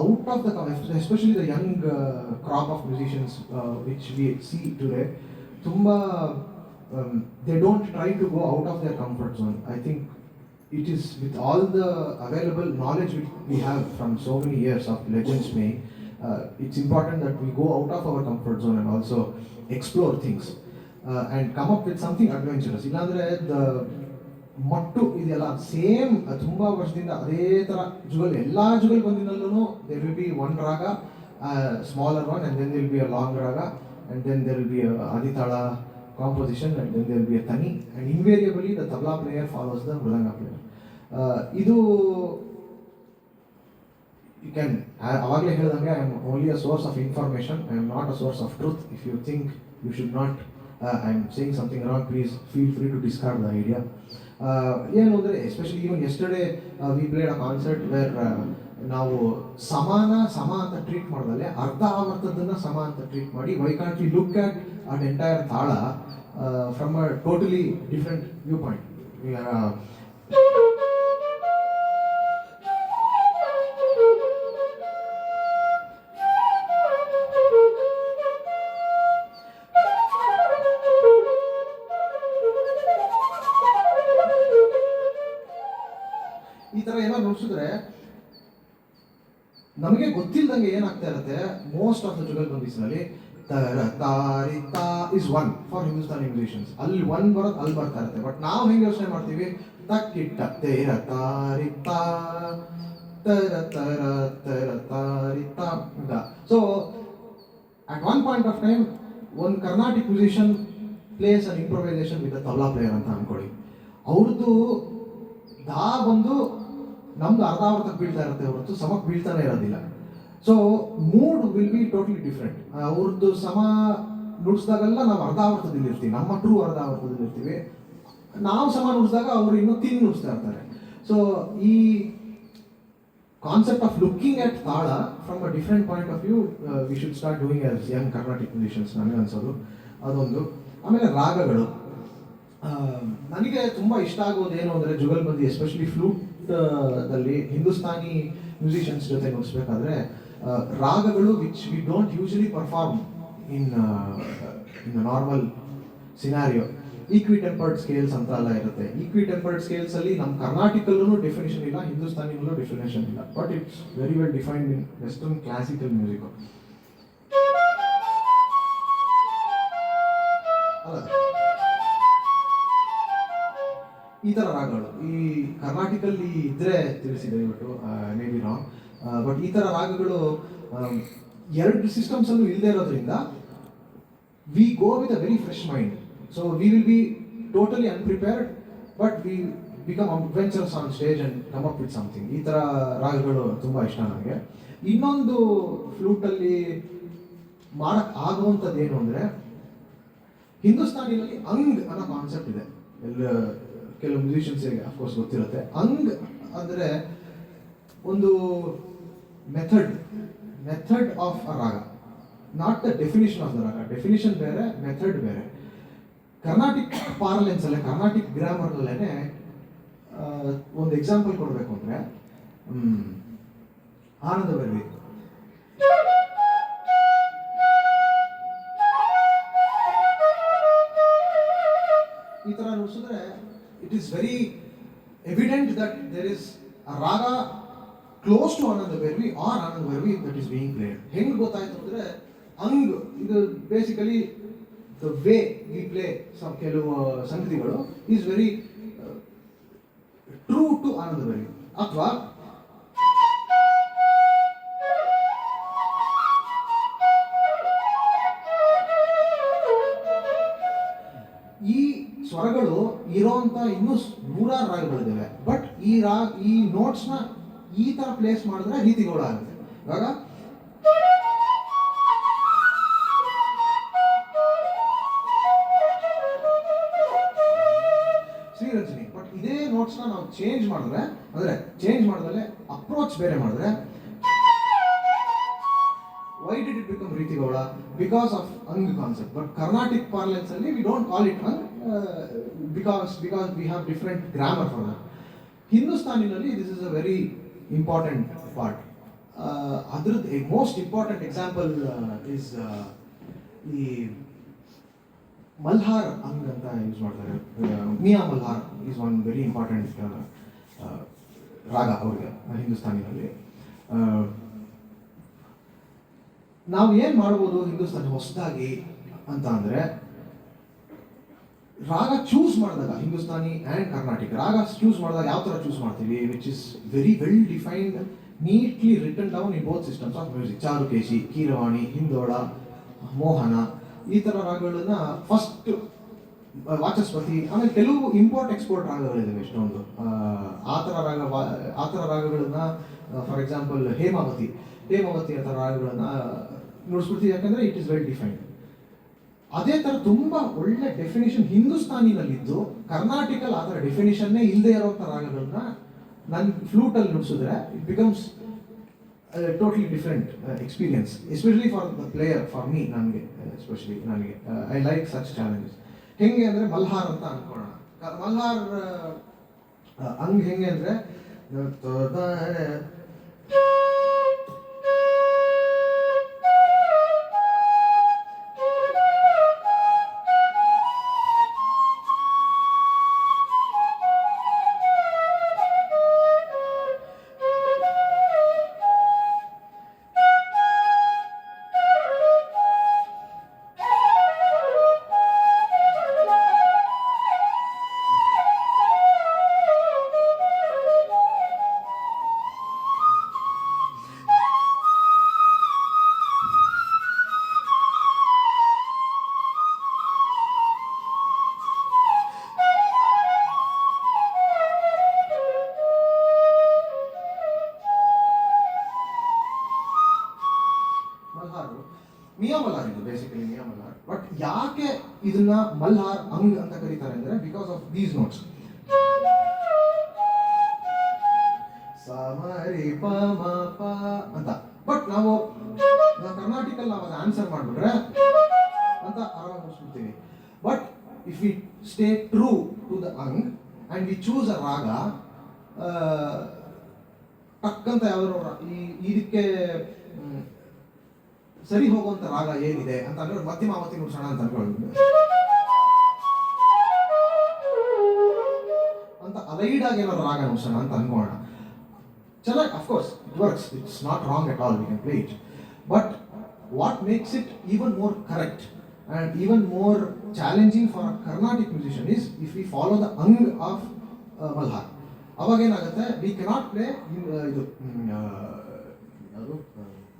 out of the especially the young crop of musicians which we see today ತುಂಬ they don't try to go out of their comfort zone. I think it is with all the available knowledge we have from so many years of legends playing, it's important that we go out of our comfort zone and also explore things and come up with something adventurous. Illandre the ಮಟ್ಟು ಇದೆಲ್ಲ same ತುಂಬ ವರ್ಷದಿಂದ ಅದೇ ಥರ ಜುಗಲ್ ಎಲ್ಲ ಜುಗಲ್ ಬಂದಿನಲ್ಲೂ there will be one raga smaller one and then there will be a long raga and then there will be ಆದಿತಾಳ composition and then there will be a tani and invariably the tabla player follows the mridanga player. Idu you can avagale helidange I am only a source of information, I am not a source of truth. If you think you should not I am saying something wrong, please feel free to discard the idea. ಏನು ಅಂದರೆ especially even yesterday we played a concert where ನಾವು ಸಮ ಅಂತ treat ಮಾಡಿದ್ರೆ ಅರ್ಧ ಆವರ್ತದನ್ನು ಸಮ ಅಂತ treat ಮಾಡಿ why can't we look at an entire thala from a totally different viewpoint. ಈ ಥರ ಏನೋ ನುಡಿಸಿದ್ರೆ ನಮಗೆ ಗೊತ್ತಿಲ್ಲದಂಗೆ ಏನಾಗ್ತಾ ಇರುತ್ತೆ ಮೋಸ್ಟ್ ಆಫ್ ದ ಜುಗಲ್ಬಂದೀಸ್ನಲ್ಲಿ tarita is one for Hindustani musicians. ಅಲ್ಲಿ ಒನ್ ಬರೋದು ಅಲ್ಲಿ ಬರ್ತಾ ಇರುತ್ತೆ. ಬಟ್ ನಾವು ಹೆಂಗೆ ಯೋಚನೆ ಮಾಡ್ತೀವಿ ತಕ್ಕಿಟ್ಟ ತೇರ ತಾರಿತಾ ತರ ತರ ತರ ತಾರಿತಾ ಅಂತ. So at one point of time ಒಂದು Carnatic musician plays on improvisation with tabla player ಅಂತ ಅನ್ಕೊಳ್ಳಿ. ಅವ್ರದ್ದು ದಾ ಬಂದು ನಮ್ದು ಅರ್ಧಾವರ್ತಕ್ಕೆ ಬೀಳ್ತಾ ಇರುತ್ತೆ ಹೊರತು ಸಮಕ್ಕೆ ಬೀಳ್ತಾನೆ ಇರೋದಿಲ್ಲ. So mood will be totally different. ಅವ್ರದ್ದು ಸಮ ನುಡಿಸಿದಾಗೆಲ್ಲ ನಾವು ಅರ್ಧಾವರ್ತದಲ್ಲಿ ಇರ್ತೀವಿ, ನಮ್ಮ ಟ್ರೂ ಅರ್ಧಾವರ್ತದಲ್ಲಿ ಇರ್ತೀವಿ. ನಾವು ಸಮ ನುಡಿಸಿದಾಗ ಅವರು ಇನ್ನೂ ತಿನ್ ನುಡಿಸ್ತಾ ಇರ್ತಾರೆ. ಸೊ ಈ ಕಾನ್ಸೆಪ್ಟ್ ಆಫ್ ಲುಕ್ಕಿಂಗ್ ಅಟ್ ತಾಳ from a different point of view we should start doing as Young Carnatic musicians ನನಗೆ ಅನ್ಸೋದು ಅದೊಂದು. ಆಮೇಲೆ ರಾಗಗಳು ನನಗೆ ತುಂಬ ಇಷ್ಟ ಆಗೋದು ಏನು ಅಂದರೆ ಜುಗಲ್ಬಂದಿ ಎಸ್ಪೆಷಲಿ ಫ್ಲೂಟಲ್ಲಿ ಹಿಂದೂಸ್ತಾನಿ ಮ್ಯೂಸಿಷಿಯನ್ಸ್ ಜೊತೆ ನುಡಿಸ್ಬೇಕಾದ್ರೆ ರಾಗಗಳು which we don't usually perform in normal scenario. Equi tempered scales ಅಂತ ಎಲ್ಲ ಇರುತ್ತೆ. ಈಕ್ವಿ ಟೆಂಪರ್ಡ್ ಸ್ಕೇಲ್ಸ್ ಅಲ್ಲಿ ನಮ್ಮ ಕರ್ನಾಟಿಕಲ್ಲೂ ಡೆಫಿನೇಷನ್ ಇಲ್ಲ, ಹಿಂದೂಸ್ತಾನಿನಲ್ಲೂ ಡೆಫಿನೇಷನ್ ಇಲ್ಲ. But it's very well defined in western classical music. ಈ ಥರ ರಾಗಗಳು ಈ ಕರ್ನಾಟಿಕಲ್ಲಿ ಇದ್ರೆ ತಿಳಿಸಿ ದಯವಿಟ್ಟು, ಮೇ ಬಿ ರಾಂಗ್. ಬಟ್ ಈ ಥರ ರಾಗಗಳು ಎರಡು ಸಿಸ್ಟಮ್ಸಲ್ಲೂ ಇಲ್ಲದೆ ಇರೋದ್ರಿಂದ we go with a very fresh mind. So we will be totally unprepared but we become adventurous on stage and come up with something. ಈ ಥರ ರಾಗಗಳು ತುಂಬ ಇಷ್ಟ ನನಗೆ. ಇನ್ನೊಂದು ಫ್ಲೂಟಲ್ಲಿ ಮಾಡಕ್ಕೆ ಆಗುವಂಥದ್ದು ಏನು ಅಂದರೆ ಹಿಂದೂಸ್ತಾನಿನಲ್ಲಿ ಅಂಗ್ ಅನ್ನೋ ಕಾನ್ಸೆಪ್ಟ್ ಇದೆ. ಎಲ್ಲ ಕೆಲವು ಮ್ಯೂಸಿಷಿಯನ್ಸ್ಗೆ ಅಫ್ಕೋರ್ಸ್ ಗೊತ್ತಿರುತ್ತೆ. ಅಂಗ್ ಅಂದರೆ ಒಂದು ಮೆಥಡ್ ಆಫ್ ಅ ರಾಗ, not the definition of the ರಾಗ. ಡೆಫಿನಿಷನ್ ಬೇರೆ, ಮೆಥಡ್ ಬೇರೆ. ಕರ್ನಾಟಿಕ್ ಪಾರ್ಲೆನ್ಸಲ್ಲೇ, ಕರ್ನಾಟಿಕ್ ಗ್ರಾಮರ್ನಲ್ಲೇ ಒಂದು ಎಕ್ಸಾಂಪಲ್ ಕೊಡಬೇಕು ಅಂದರೆ ಆನಂದ ಬರ್ವಿ ಈ ಥರ ನುಡಿಸಿದ್ರೆ it is very evident that there is a raga close to Ananda Bhairavi or Ananda Bhairavi that is being played. ಹೆಂಗೆ ಗೊತ್ತಾಯ್ತು ಅಂದರೆ ಅಂಗ್ ಇದು basically the way we play ಕೆಲವು ಸಂಗತಿಗಳು ಈಸ್ ವೆರಿ ಟ್ರೂ ಟು ಆನಂದ ಭೈರವಿ. ಅಥವಾ ಈ ಸ್ವರಗಳು ಇರೋಂಥ ಇನ್ನೂ ನೂರಾರು ರಾಗಗಳಿದ್ದಾವೆ. ಬಟ್ ಈ ನೋಟ್ಸ್ನ ಈ ಥರ ಪ್ಲೇಸ್ ಮಾಡಿದ್ರೆ ರೀತಿಗೌಳ ಆಗುತ್ತೆ. ಇವಾಗ ಶ್ರೀರಂಜನಿ, ಬಟ್ ಇದೇ ನೋಟ್ಸ್ನ ನಾವು ಚೇಂಜ್ ಮಾಡಿದ್ರೆ, ಅಂದರೆ ಚೇಂಜ್ ಮಾಡಿದ್ರೆ ಅಪ್ರೋಚ್ ಬೇರೆ ಮಾಡಿದ್ರೆ, why did it become ರೀತಿಗೌಳ? Because of ang concept. But Carnatic parlance ಅಲ್ಲಿ we don't call it ang because we have different grammar for that. Hindustaniನಲ್ಲಿ this is a very important part. The most important example is ಈ ಮಲ್ಹಾರ್ ಅಂಗ್ ಅಂತ use ಮಾಡ್ತಾರೆ. Miya Malhar is one very important raga ಅವ್ರಿಗೆ ಹಿಂದೂಸ್ತಾನಿನಲ್ಲಿ. ನಾವು ಏನು ಮಾಡ್ಬೋದು ಹಿಂದೂಸ್ತಾನಿ ಹೊಸದಾಗಿ ಅಂತ ಅಂದರೆ, ರಾಗ ಚೂಸ್ ಮಾಡಿದಾಗ Hindustani and Carnatic raga choose ಮಾಡಿದಾಗ ಯಾವ ಥರ ಚೂಸ್ ಮಾಡ್ತೀವಿ, which is very well defined, neatly written down in both systems of music. Charukeshi, Kiravani, Hindola, Mohana, ಈ ಥರ ರಾಗಗಳನ್ನ ಫಸ್ಟ್ ವಾಚಸ್ಪತಿ, ಆಮೇಲೆ ಕೆಲವು ಇಂಪೋರ್ಟ್ ಎಕ್ಸ್ಪೋರ್ಟ್ ರಾಗಗಳಿದ್ದಾವೆ ಎಷ್ಟೊಂದು. ಆ ಥರ ರಾಗಗಳನ್ನ ಫಾರ್ ಎಕ್ಸಾಂಪಲ್ ಹೇಮಾವತಿ ಆ ಥರ ರಾಗಗಳನ್ನ ನೋಡಿಸ್ಬಿಡ್ತೀವಿ, ಯಾಕಂದರೆ ಇಟ್ ಇಸ್ ವೆಲ್ ಡಿಫೈನ್ಡ್. ಅದೇ ಥರ ತುಂಬ ಒಳ್ಳೆ ಡೆಫಿನೇಷನ್ ಹಿಂದೂಸ್ತಾನಿನಲ್ಲಿದ್ದು ಕರ್ನಾಟಿಕಲ್ ಆ ಥರ ಡೆಫಿನೇಷನ್ನೇ ಇಲ್ಲದೆ ಇರೋಂಥ ರಾಗಗಳನ್ನ ನನ್ನ ಫ್ಲೂಟಲ್ಲಿ ನುಡಿಸಿದ್ರೆ it becomes totally different experience, especially for the player, for me, ನನಗೆ ಎಸ್ಪೆಷಲಿ ನನಗೆ ಐ ಲೈಕ್ ಸಚ್ ಚಾಲೆಂಜಸ್. ಹೆಂಗೆ ಅಂದರೆ ಮಲ್ಹಾರ್ ಅಂತ ಅನ್ಕೊಳ್ಳೋಣ. ಮಲ್ಹಾರ್ ಹಂಗೆ ಹೆಂಗೆ ಅಂದರೆ ಮಿಯಾ ಮಲ್ಹಾರ್ ಇದು ಬೇಸಿಕಲಿ ಮಿಯಾ ಮಲ್ಹಾರ್. ಬಟ್ ಯಾಕೆ ಇದನ್ನ ಮಲ್ಹಾರ್ ಅಂಗ್ ಅಂತ ಕರೀತಾರೆ ಅಂದ್ರೆ because of these notes. Summary ಪ ಮ ಪ ಅಂತ. ಬಟ್ ನಾವು ಕರ್ನಾಟಿಕಲ್ ನಾವು ಅದು ಆನ್ಸರ್ ಮಾಡಿಬಿಟ್ರೆ ಅಂತ ಆರಾಮಾಗಿ ಮುಗಿಸ್ಬಿಡ್ತೀವಿ. But if we stay true to the ang and we choose a raga, ಟಕ್ಕಂತ ಯಾವ್ದಾದ್ರು ಇದಕ್ಕೆ ಸರಿ ಹೋಗುವಂತ ರಾಗ ಏನಿದೆ ಅಂತ ಅಂದ್ರೆ ಮಧ್ಯಮಾವತಿ ನುಡ್ಸೋಣ ಅಂತ ಅನ್ಕೊಳ್ಳಿ ಅಂತ ಅಲೈಡ್ ಆಗಿ ಏನಾದ್ರು ರಾಗ ನುಡ್ಸೋಣ ಅಂತ ಅನ್ಕೊಳ್ಳೋಣ. ಚೆನ್ನಾಗಿ of course it works, it's not wrong at all, V can play it. But what makes it even more correct and even more challenging for a Carnatic musician is if we follow the ಅಂಗ್ of Malhar. ಅವಾಗ ಏನಾಗುತ್ತೆ, we cannot play ಇದು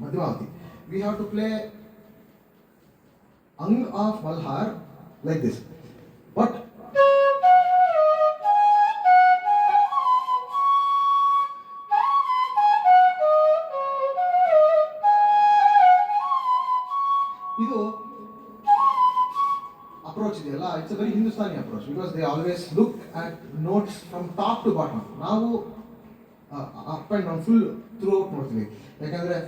Madhyamavati. We have to play ang of Malhar like this. But ಇದು approach ಇದೆಯಲ್ಲ, it's a very Hindustani approach because they always look at notes from top to bottom. ನಾವು up and down full throughout ನೋಡ್ತೀವಿ. ಯಾಕಂದ್ರೆ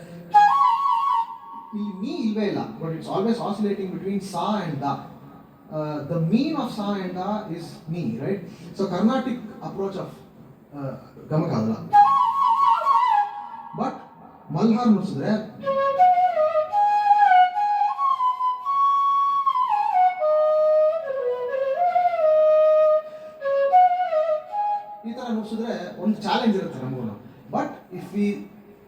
ಇಲ್ಲಿ ಮೀ ಇಲ್ವೇ ಇಲ್ಲ, but it's always oscillating between ಸಾ ಅಂಡ್ ದ. ದ ಮೀನ್ ಆಫ್ ಸಾ ಅಂಡ್ ದ ಇಸ್ ಮೀ, right? So Carnatic approach of gamaka ಅಲ್ಲ. ಬಟ್ ಮಲ್ಹಾರ್ ನುಡಿಸಿದ್ರೆ ಈ ತರ ನುಡಿಸಿದ್ರೆ ಒಂದು ಚಾಲೆಂಜ್ ಇರುತ್ತೆ ನಮಗೂ. But if we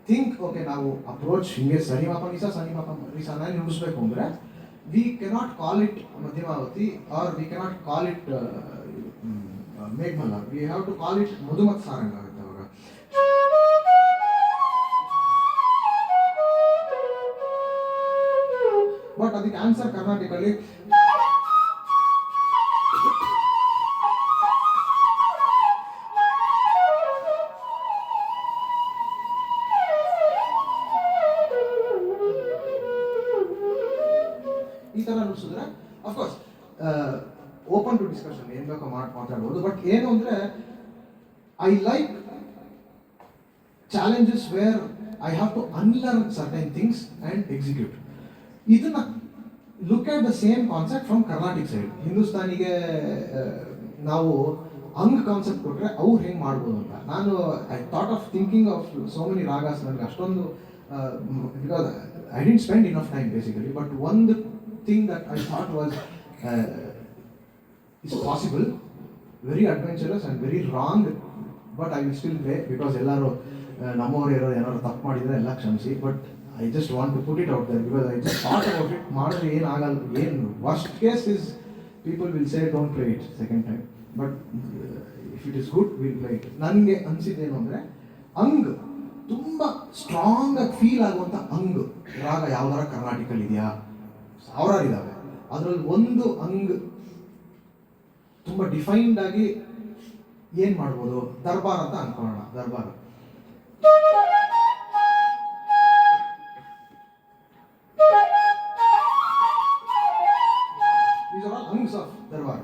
think okay ನಾವು ಅಪ್ರೋಚ್ ಹಿಂಗೆ ಸನಿ ಪಾಪ ನಿಸಾ ನಾನು ನುಡಿಸ್ಬೇಕು ಅಂದರೆ we cannot call it Madhyamavati or we cannot call it Megh Malhar, we have to call it Madhumad Sarang ಆಗುತ್ತೆ ಅವಾಗ. ಬಟ್ ಅದಕ್ಕೆ ಆನ್ಸರ್ ಕರ್ನಾಟಕಲ್ಲಿ ಅಫ್ಕೋರ್ಸ್ ಓಪನ್ ಟು ಡಿಸ್ಕಷನ್, ಏನು ಬೇಕೋ ಮಾತಾಡ್ಬೋದು. ಬಟ್ ಏನು ಅಂದರೆ I like challenges where I have to unlearn certain things and execute. ಇದನ್ನ look at the same concept from Carnatic side. ಹಿಂದೂಸ್ತಾನಿಗೆ ನಾವು ಅಂಗ್ ಕಾನ್ಸೆಪ್ಟ್ ಕೊಟ್ಟರೆ ಅವ್ರು ಹೆಂಗೆ ಮಾಡ್ಬೋದು ಅಂತ ನಾನು I thought of thinking of so many ragas. ನನಗೆ ಅಷ್ಟೊಂದು because I didn't spend enough time basically. But ಒಂದು thing that I thought was is possible, very adventurous and very wrong, but I will still play because ಎಲ್ಲರೂ ನಮ್ಮವ್ರು ಇರೋರು ಏನಾದ್ರು ತಪ್ಪು ಮಾಡಿದರೆ ಎಲ್ಲ ಕ್ಷಮಿಸಿ. But I just want to put it out there because I just thought about it. ಮಾಡಿದ್ರೆ ಏನಾಗಲ್ಲ, ಏನು worst case is people will say don't play it second time, but if it is good will play it. ನನಗೆ ಅನಿಸಿದ್ದೇನು ಅಂದರೆ ಅಂಗ್ ತುಂಬ strong ಆಗಿ feel ಆಗುವಂಥ ಅಂಗ್ ರಾಗ ಯಾವ್ದಾರ ಕರ್ನಾಟಕಲ್ಲಿ ಇದೆಯಾ? ಸಾವಿರಾರು ಇದ್ದಾವೆ. ಅದರಲ್ಲಿ ಒಂದು ಅಂಗ್ ತುಂಬ ಡಿಫೈನ್ಡ್ ಆಗಿ ಏನು ಮಾಡ್ಬೋದು, ದರ್ಬಾರ್ ಅಂತ ಅನ್ಕೊಳ್ಳೋಣ. ದರ್ಬಾರ್ these are all hunks of darbar.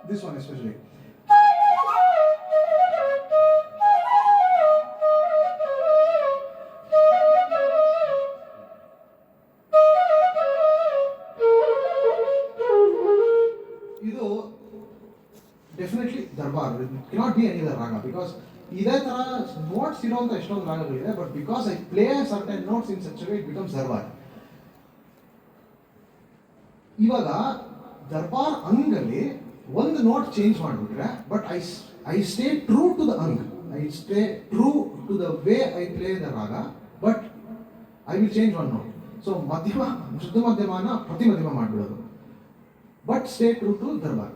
This one especially. ಇದು definitely Darbar. It cannot be any other raga because ಇದೇ ಥರ ನೋಟ್ಸ್ ಇರೋಂಥ ಎಷ್ಟೊಂದು ರಾಗಗಳಿದೆ. But because I play certain notes in such way it becomes Darbar. ಇವಾಗ ದರ್ಬಾರ್ ಅಂಗಲ್ಲಿ ಒಂದು ನೋಟ್ ಚೇಂಜ್ ಮಾಡಿಬಿಟ್ರೆ, but I stay true to the ang, I stay true to the way I play the raga, but I will change one note. So ಮಧ್ಯಮ, ಶುದ್ಧ ಮಧ್ಯಮನ ಪ್ರತಿ ಮಧ್ಯಮ ಮಾಡಿಬಿಡೋದು, but stay true to Darbar.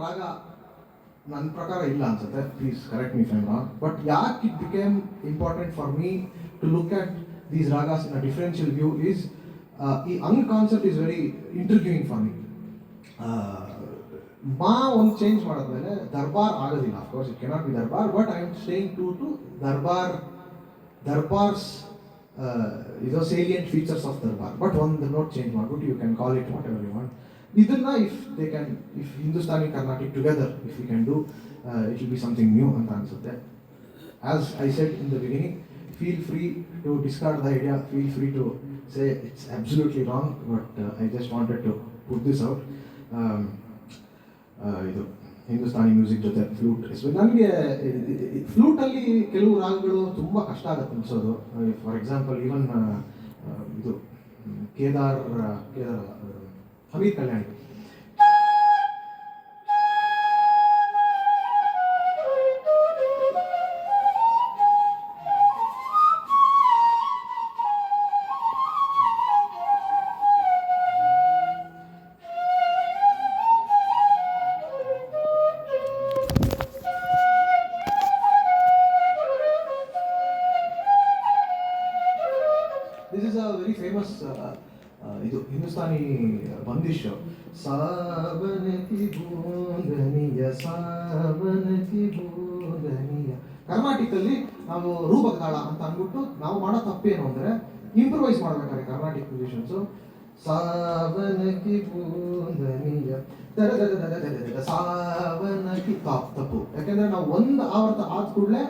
ರಾಗ ನನ್ನ ಪ್ರಕಾರ ಇಲ್ಲ ಅನ್ಸುತ್ತೆ, please correct me if I am wrong. But ಯಾಕೆ it became important for me to look at these ragas in a differential view is ಈ ang concept is very intriguing for me. ಮಾ ಒಂದು change ಮಾಡಿದ್ಮೇಲೆ ದರ್ಬಾರ್ ಆಗೋದಿಲ್ಲ. Of course it cannot be Darbar, but I am staying to Darbar's ಇದು salient features of Darbar. But ಒಂದು note change ಮಾಡ್ಬಿಟ್ಟು you can call it whatever you want. ಇದನ್ನ if Hindustani Carnatic together if you can do it will be something new ಅಂತ ಅನ್ಸುತ್ತೆ. As I said in the beginning, feel free to discard the idea, feel free to say it's absolutely wrong, but I just wanted to put this out. ಇದು Hindustani music ಜೊತೆ flute, ನನಗೆ ಫ್ಲೂಟಲ್ಲಿ ಕೆಲವು ರಾಗಗಳು ತುಂಬ ಕಷ್ಟ ಆಗುತ್ತೆ ಅನಿಸೋದು. For example even ಇದು Kedar Hamir Kalyani, this is a very famous ಇದು ಹಿಂದೂಸ್ತಾನಿ ಬಂದಿಶ್. ಸಾವನತಿ ಬೂಂದನಿಯ ಸಾವನತಿ ಬೂಂದನಿಯ. ಕರ್ನಾಟಕದಲ್ಲಿ ನಾವು ರೂಪಕ ತಾಳ ಅಂತ ಅಂದ್ಬಿಟ್ಟು ನಾವು ಮಾಡೋ ತಪ್ಪೇನು ಅಂದರೆ ಇಂಪ್ರೂವೈಸ್ ಮಾಡ್ಬೇಕಾದ್ರೆ ಕರ್ನಾಟಿಕ್ ಮ್ಯೂಸಿಷಿಯನ್ಸು ಸಾವನಕಿ ಬೂಂದನಿಯ ಸಾವನಕಿ ತಪ್ಪು. ಯಾಕೆಂದರೆ ನಾವು ಒಂದು ಆವರ್ತ ಆದ ಕೂಡಲೇ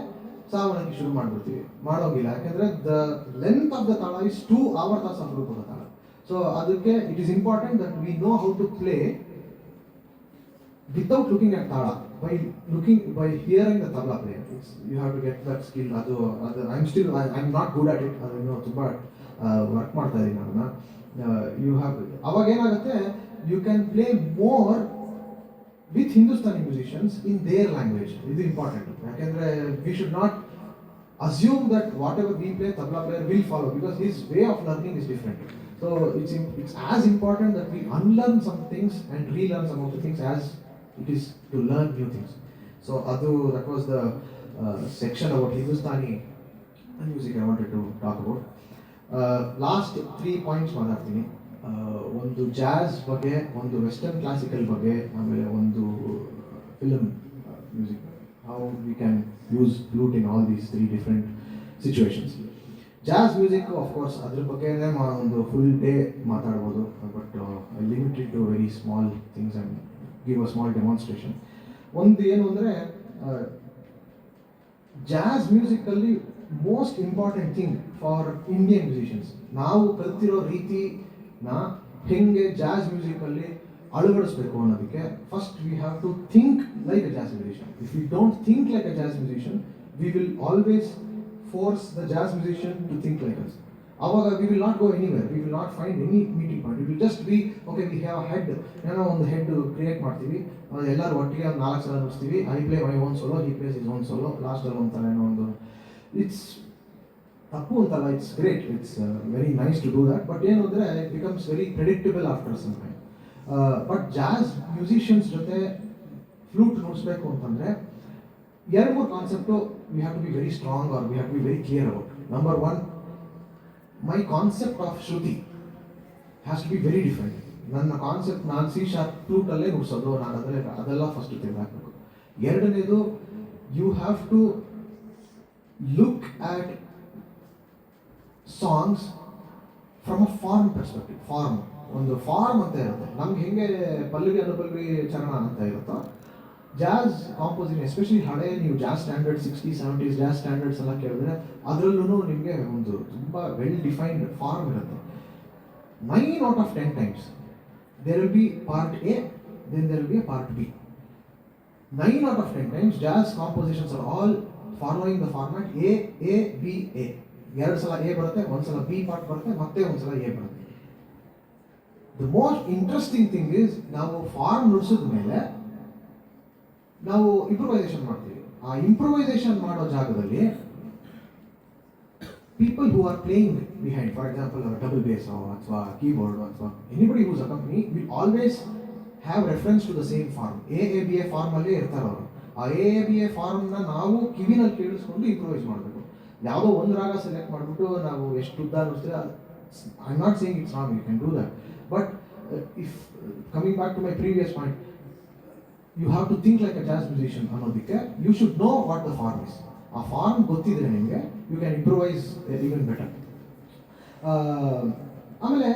ಸಾವನಕಿ ಶುರು ಮಾಡ್ಬಿಡ್ತೀವಿ, ಮಾಡೋಂಗಿಲ್ಲ. ಯಾಕೆಂದರೆ the length of the tala is 2 avartas of rupaka tala. So ಅದಕ್ಕೆ it is important that we know how to play without looking at tala, by hearing the tabla play. You have to get that skill. I'm not good at it. ಅದನ್ನು ತುಂಬ work ಮಾಡ್ತಾ ಇದ್ದೀನಿ ಅದನ್ನು. You have ಅವಾಗ ಏನಾಗುತ್ತೆ, you can play more with Hindustani musicians in their language. ಇದು important. ಯಾಕೆಂದರೆ we should not assume that whatever we play, tabla player will follow, because his way of learning is different. So it's as important that we unlearn some things and relearn some of the things as it is to learn new things. So that was the section about Hindustani music I wanted to talk about. Last 3 points ಮಾತಾಡ್ತೀನಿ. ಒಂದು jazz ಬಗ್ಗೆ, ಒಂದು western classical ಬಗ್ಗೆ, ಆಮೇಲೆ ಒಂದು film music, how we can use flute in all these 3 different situations. Jazz music of course ಅದ್ರ ಬಗ್ಗೆ ಒಂದು ಫುಲ್ ಡೇ ಮಾತಾಡ್ಬೋದು, but I limited to very small things and give a small demonstration. ಒಂದು ಏನು ಅಂದರೆ, ಜಾಝ್ ಮ್ಯೂಸಿಕಲ್ಲಿ most important thing for Indian musicians, ನಾವು ಕಲ್ತಿರೋ ರೀತಿನ ಹೆಂಗೆ ಜಾಝ್ ಮ್ಯೂಸಿಕಲ್ಲಿ ಅಳವಡಿಸ್ಬೇಕು ಅನ್ನೋದಕ್ಕೆ, first we have to think like a jazz musician. If you don't think like a jazz musician, we will always force the jazz musician to think like us. ಆವಾಗ we will not go anywhere, we will not find any meeting point. It will just be okay, we have head, ಏನೋ ಒಂದು head create ಮಾಡ್ತೀವಿ, ಎಲ್ಲರೂ ಒಟ್ಟಿಗೆ ಒಂದು 4 ಸಲ ನುಡಿಸ್ತೀವಿ, I play my own solo, he plays his own solo, ಲಾಸ್ಟಲ್ಲಿ ಒಂಥರ ಏನೋ ಒಂದು, ಇಟ್ಸ್ ತಪ್ಪು ಅಂತಲ್ಲ, it's great, it's very nice to do that, but ಏನು ಅಂದರೆ it becomes very predictable after some time. But jazz musicians ಜೊತೆ ಫ್ಲೂಟ್ ನುಡಿಸ್ಬೇಕು ಅಂತಂದರೆ 2-3 concept we have to be very strong, or we have to be very clear about. Number 1, my concept of shruti has to be very different. ನನ್ನ concept, ನಾನು C sharp ಫ್ಲೂಟಲ್ಲೇ ನುಡಿಸೋದು, ನಾನು ಅದೆಲ್ಲ first ತೆಗೆದುಹಾಕಬೇಕು. 2ನೇದು, you have to look at songs from a form perspective. ಒಂದು form ಅಂತ ಇರುತ್ತೆ, ನಮ್ಗೆ ಹೆಂಗೆ ಪಲ್ಲವಿ ಅನುಪಲ್ಲವಿ ಚರಣ ಅಂತ ಇರುತ್ತೋ, ಜಾಝ್ ಕಾಂಪೋಸಿಂಗ್ ಎಸ್ಪೆಷಲಿ ಹಳೆ ನೀವು jazz standard 60s 70s jazz standards ಎಲ್ಲ ಕೇಳಿದ್ರೆ ಅದರಲ್ಲೂ ನಿಮಗೆ ಒಂದು ತುಂಬ ವೆಲ್ ಡಿಫೈನ್ಡ್ ಫಾರ್ಮ್ ಇರುತ್ತೆ. 9 out of 10 times there will be part A, then there will be a part B. 9 out of 10 times jazz compositions are all following the format A, A, B, A. 2 ಸಲ A ಬರುತ್ತೆ, 1 ಸಲ B part ಬರುತ್ತೆ, ಮತ್ತೆ 1 ಸಲ A ಬರುತ್ತೆ. The most interesting thing is, ನಾವು form ನುಡಿಸಿದ ಮೇಲೆ ನಾವು ಇಂಪ್ರೂವೈಸೇಷನ್ ಮಾಡ್ತೀವಿ. ಆ ಇಂಪ್ರೂವೈಸೇಷನ್ ಮಾಡೋ ಜಾಗದಲ್ಲಿ people who are playing behind, for example, a double bass or keyboard or anybody who's accompanying will always have reference to the same form. AABA form ಅಲ್ಲೇ ಇರ್ತಾರೆ ಅವರು. ಆ AABA ಫಾರ್ಮ್ನ ನಾವು ಕಿವಿನಲ್ಲಿ ಕೇಳಿಸ್ಕೊಂಡು ಇಂಪ್ರೂವೈಸ್ ಮಾಡಬೇಕು. ಯಾವುದೋ ಒಂದು ರಾಗ ಸೆಲೆಕ್ಟ್ ಮಾಡಿಬಿಟ್ಟು ನಾವು ಎಷ್ಟು ಉದ್ದ ನುಡಿಸಿದ್ರೆ, I am not saying it's wrong, you can do that, but if coming back to my previous point, you have to think like a jazz musician ಅನ್ನೋದಕ್ಕೆ you should know what the form is. ಆ form ಗೊತ್ತಿದ್ರೆ ನಿಮಗೆ, you can improvise even better. ಆಮೇಲೆ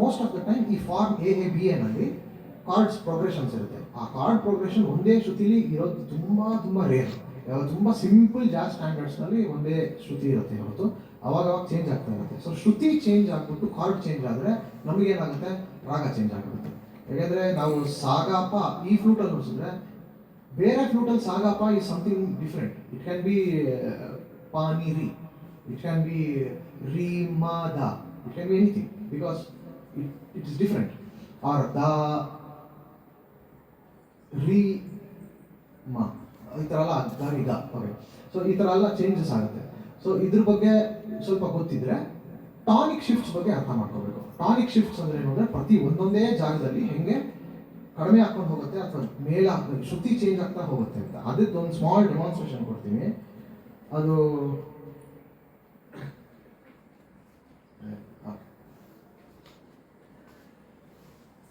most of the time ಈ form AABA chords progressions ಇರುತ್ತೆ. ಆ card progression ಒಂದೇ ಶ್ರುತಿಲಿ ಇರೋದು ತುಂಬ ರೇರ್. ತುಂಬ ಸಿಂಪಲ್ ಜಾಝ್ ಸ್ಟ್ಯಾಂಡರ್ಡ್ಸ್ನಲ್ಲಿ ಒಂದೇ ಶ್ರುತಿ ಇರುತ್ತೆ ಹೊರತು ಅವಾಗ ಚೇಂಜ್ ಆಗ್ತಾ ಇರುತ್ತೆ. ಸೊ ಶ್ರುತಿ ಚೇಂಜ್ ಆಗಿಬಿಟ್ಟು ಕಾರ್ಡ್ ಚೇಂಜ್ ಆದರೆ ನಮಗೇನಾಗುತ್ತೆ, ರಾಗ ಚೇಂಜ್ ಆಗಿಬಿಡುತ್ತೆ. ಯಾಕೆಂದರೆ ನಾವು ಸಾಗಾಪ ಈ ಫ್ಲೂಟಲ್ಲಿ ನುಡಿಸಿದ್ರೆ, ಬೇರೆ ಫ್ಲೂಟಲ್ಲಿ ಸಾಗಾಪ is something different. It can be ಪಾನಿ ರಿ, ಇಟ್ ಕ್ಯಾನ್ ಬಿ ರೀ ಮಾ ದ, it can be anything, because it is different. Or the ರೀ ಮಾ, ಈ ಥರ ಎಲ್ಲ ದಾರಿ ದ, ಓಕೆ. ಸೊ ಈ ಥರ ಎಲ್ಲ ಚೇಂಜಸ್ ಆಗುತ್ತೆ. ಸೊ ಇದ್ರ ಬಗ್ಗೆ ಸ್ವಲ್ಪ ಗೊತ್ತಿದ್ರೆ ಟಾನಿಕ್ ಶಿಫ್ಟ್ಸ್ ಬಗ್ಗೆ ಅರ್ಥ ಮಾಡ್ಕೋಬೇಕು. ಟಾನಿಕ್ ಶಿಫ್ಟ್ಸ್ ಅಂದರೆ ಏನು ಅಂದರೆ, ಪ್ರತಿ ಒಂದೊಂದೇ ಜಾಗದಲ್ಲಿ ಹೆಂಗೆ ಕಡಿಮೆ ಹಾಕೊಂಡು ಹೋಗುತ್ತೆ ಅಥವಾ ಮೇಲೆ ಹಾಕ್ತಾರೆ, ಶ್ರುತಿ ಚೇಂಜ್ ಆಗ್ತಾ ಹೋಗುತ್ತೆ ಅಂತ. ಅದಕ್ಕೆ ಒಂದು ಸ್ಮಾಲ್ ಡೆಮಾನ್ಸ್ಟ್ರೇಷನ್ ಕೊಡ್ತೀನಿ. ಅದು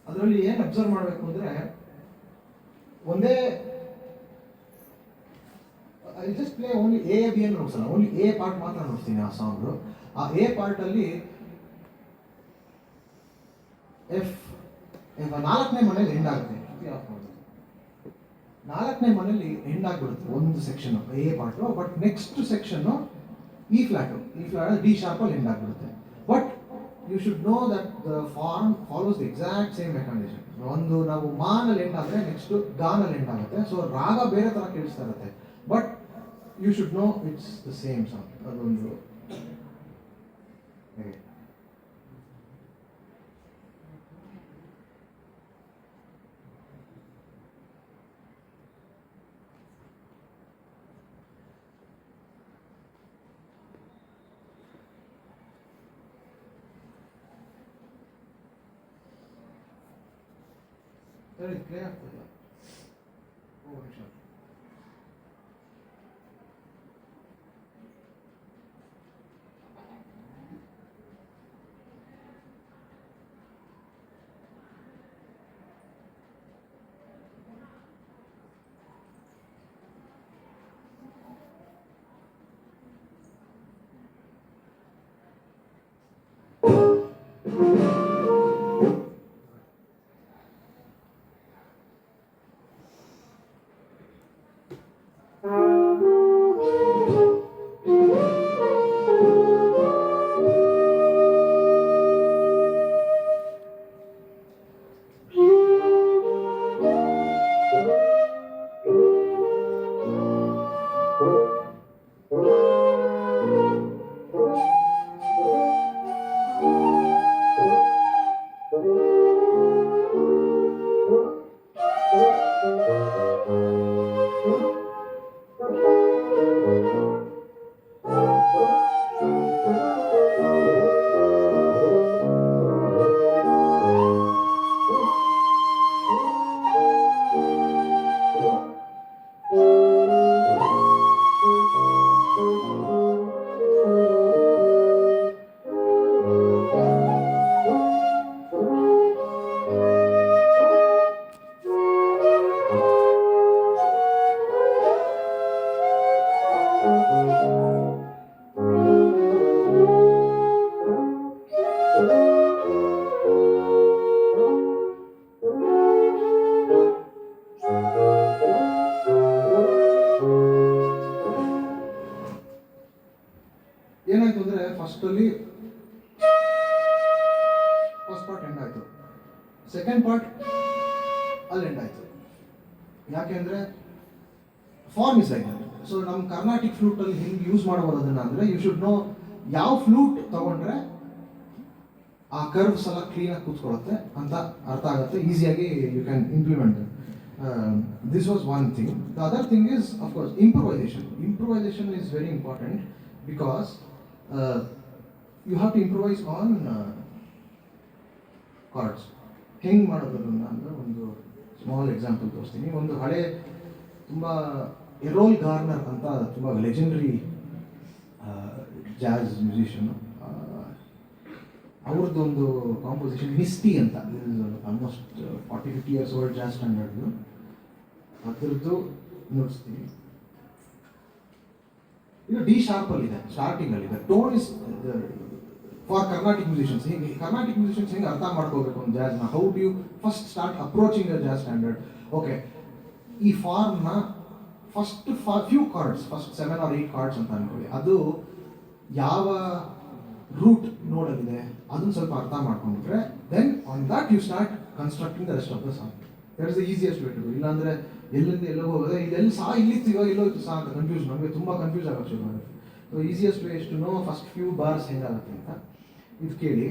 ಅದರಲ್ಲಿ ಏನು ಅಬ್ಸರ್ವ್ ಮಾಡಬೇಕು ಅಂದರೆ, ಒಂದೇ I just play only AAB ಅನ್ನು ನೋಡ್ಸಲ್ಲ, ಓನ್ಲಿ A ಪಾರ್ಟ್ ಮಾತ್ರ ನೋಡ್ತೀನಿ ಆ ಸಾಂಗು. ಆ A ಪಾರ್ಟಲ್ಲಿ ಎಫ್ 4ನೇ ಮನೇಲಿ ಎಂಡ್ ಆಗುತ್ತೆ, 4ನೇ ಮನೇಲಿ ಎಂಡ್ ಆಗಿಬಿಡುತ್ತೆ ಒಂದು section A part. But next ಸೆಕ್ಷನ್ನು E ಫ್ಲಾಟ್ D ಶಾರ್ಪಲ್ಲಿ ಎಂಡ್ ಆಗಿಬಿಡುತ್ತೆ. But you should know that the form follows the exact same mechanism. ಒಂದು ನಾವು ಮಾನಲ್ಲಿ ಎಂಡ್ ಆದರೆ ನೆಕ್ಸ್ಟ್ ಗಾನಲ್ಲಿ ಎಂಡ್ ಆಗುತ್ತೆ. ಸೊ ರಾಗ ಬೇರೆ ಥರ ಕೇಳಿಸ್ತಾ ಇರುತ್ತೆ, but you should know it's the same song. ಅದೊಂದು ಸರಿ ಪ್ಲೇ ಆಗ್ತದೆ. ಓ ನಿಮಿಷ. ಏನಾಯ್ತು ಅಂದರೆ ಫಸ್ಟಲ್ಲಿ ಫಸ್ಟ್ ಪಾರ್ಟ್ ಎಂಡ್ ಆಯಿತು, ಸೆಕೆಂಡ್ ಪಾರ್ಟ್ ಅಲ್ಲಿ ಎಂಡ್ ಆಯಿತು. ಯಾಕೆ ಅಂದರೆ ಫಾರ್ಮ್ ಮಿಸ್ ಆಯ್ತು. ಸೊ ನಮ್ಮ ಕರ್ನಾಟಿಕ್ ಫ್ಲೂಟಲ್ಲಿ ಹೆಂಗೆ ಯೂಸ್ ಮಾಡ್ಬೋದು ಅದನ್ನು ಅಂದರೆ, ಯು ಶುಡ್ ನೋ ಯಾವ ಫ್ಲೂಟ್ ತೊಗೊಂಡ್ರೆ ಆ ಕರ್ವ್ಸ್ ಎಲ್ಲ ಕ್ಲೀನಾಗಿ ಕೂತ್ಕೊಳ್ಳುತ್ತೆ ಅಂತ ಅರ್ಥ ಆಗುತ್ತೆ, ಈಸಿಯಾಗಿ you can implement. This was one thing. The other thing is of course improvisation. Improvisation is very important because you have to improvise on chords. ಹೆಂಗೆ ಮಾಡೋದನ್ನ ಅಂದರೆ ಒಂದು ಸ್ಮಾಲ್ ಎಕ್ಸಾಂಪಲ್ ತೋರಿಸ್ತೀನಿ. ಒಂದು ಹಳೆ ತುಂಬ ಎರೋಲ್ ಗಾರ್ನರ್ ಅಂತ ತುಂಬ ಲೆಜೆಂಡ್ರಿ ಜಾಝ್ ಮ್ಯೂಸಿಷಿಯನು, ಅವ್ರದ್ದೊಂದು ಕಾಂಪೋಸಿಷನ್ ಮಿಸ್ಟಿ ಅಂತ, ಆಲ್ಮೋಸ್ಟ್ 40-50 years ಓಲ್ಡ್ ಜಾಝ್ ಸ್ಟ್ಯಾಂಡರ್ಡ್ದು. ಅದರದ್ದು ನುಡಿಸ್ತೀನಿ. ಇದು ಡಿ ಶಾರ್ಪಲ್ಲಿದೆ, ಸ್ಟಾರ್ಟಿಂಗಲ್ಲಿದೆ. Tone is for Carnatic musicians. ಹಿಂಗೆ ಕರ್ನಾಟಿಕ್ ಮ್ಯೂಸಿಷಿಯನ್ಸ್ ಹೆಂಗೆ ಅರ್ಥ ಮಾಡ್ಕೋಬೇಕು ಒಂದು ಜಾಝ್ನ, how do you first start approaching a jazz standard. Okay, ಈ ಫಾರ್ಮ್ನ first few chords, first 7 or 8 chords ಅಂತ ಅನ್ಕೊಳ್ಳಿ, ಅದು ಯಾವ ರೂಟ್ ನೋಡಲಿದೆ ಅದನ್ನು ಸ್ವಲ್ಪ ಅರ್ಥ ಮಾಡ್ಕೊಂಡ್ಬಿಟ್ರೆ then on that you start constructing the rest of the song. That is the easiest way to do. ಇಲ್ಲಾಂದರೆ ಎಲ್ಲಿಂದ ಎಲ್ಲೋ ಹೋಗೋದು, ಇದೆಲ್ಲಿ ಸಾ ಇಲ್ಲಿತ್ತು ಎಲ್ಲೋ ಇತ್ತು ಸಾ ಅಂತ ಕನ್ಫ್ಯೂಸ್, ನಮಗೆ ತುಂಬ ಕನ್ಫ್ಯೂಸ್ ಆಗೋಕ್ಕೆ ಶುರು ಆಗುತ್ತೆ. So easiest way is to know first few bars ಹೆಂಗಾಗುತ್ತೆ ಅಂತ. ಇದು ಕೇಳಿ.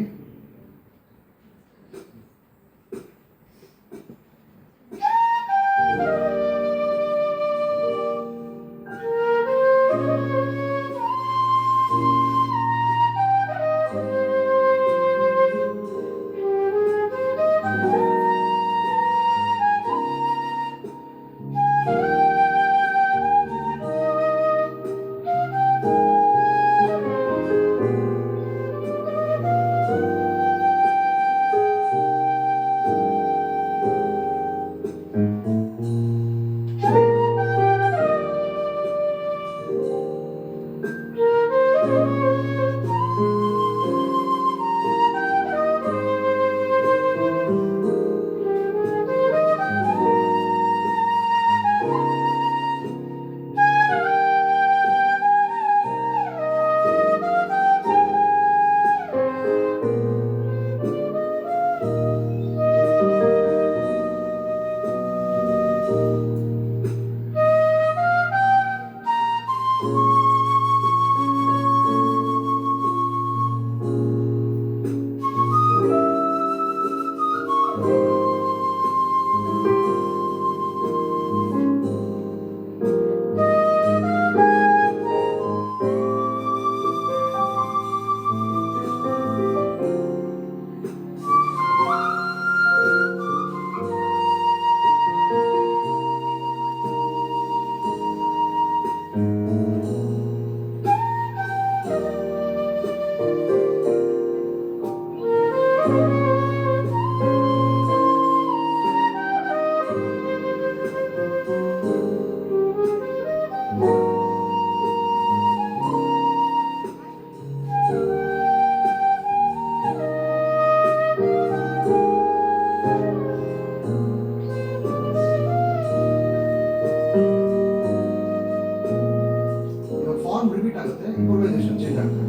ಫಾರ್ಮ್ ರಿಪೀಟ್ ಆಗುತ್ತೆ, ಇಂಪ್ರೂವೈಸೇಷನ್ ಚೇಂಜ್ ಆಗುತ್ತೆ.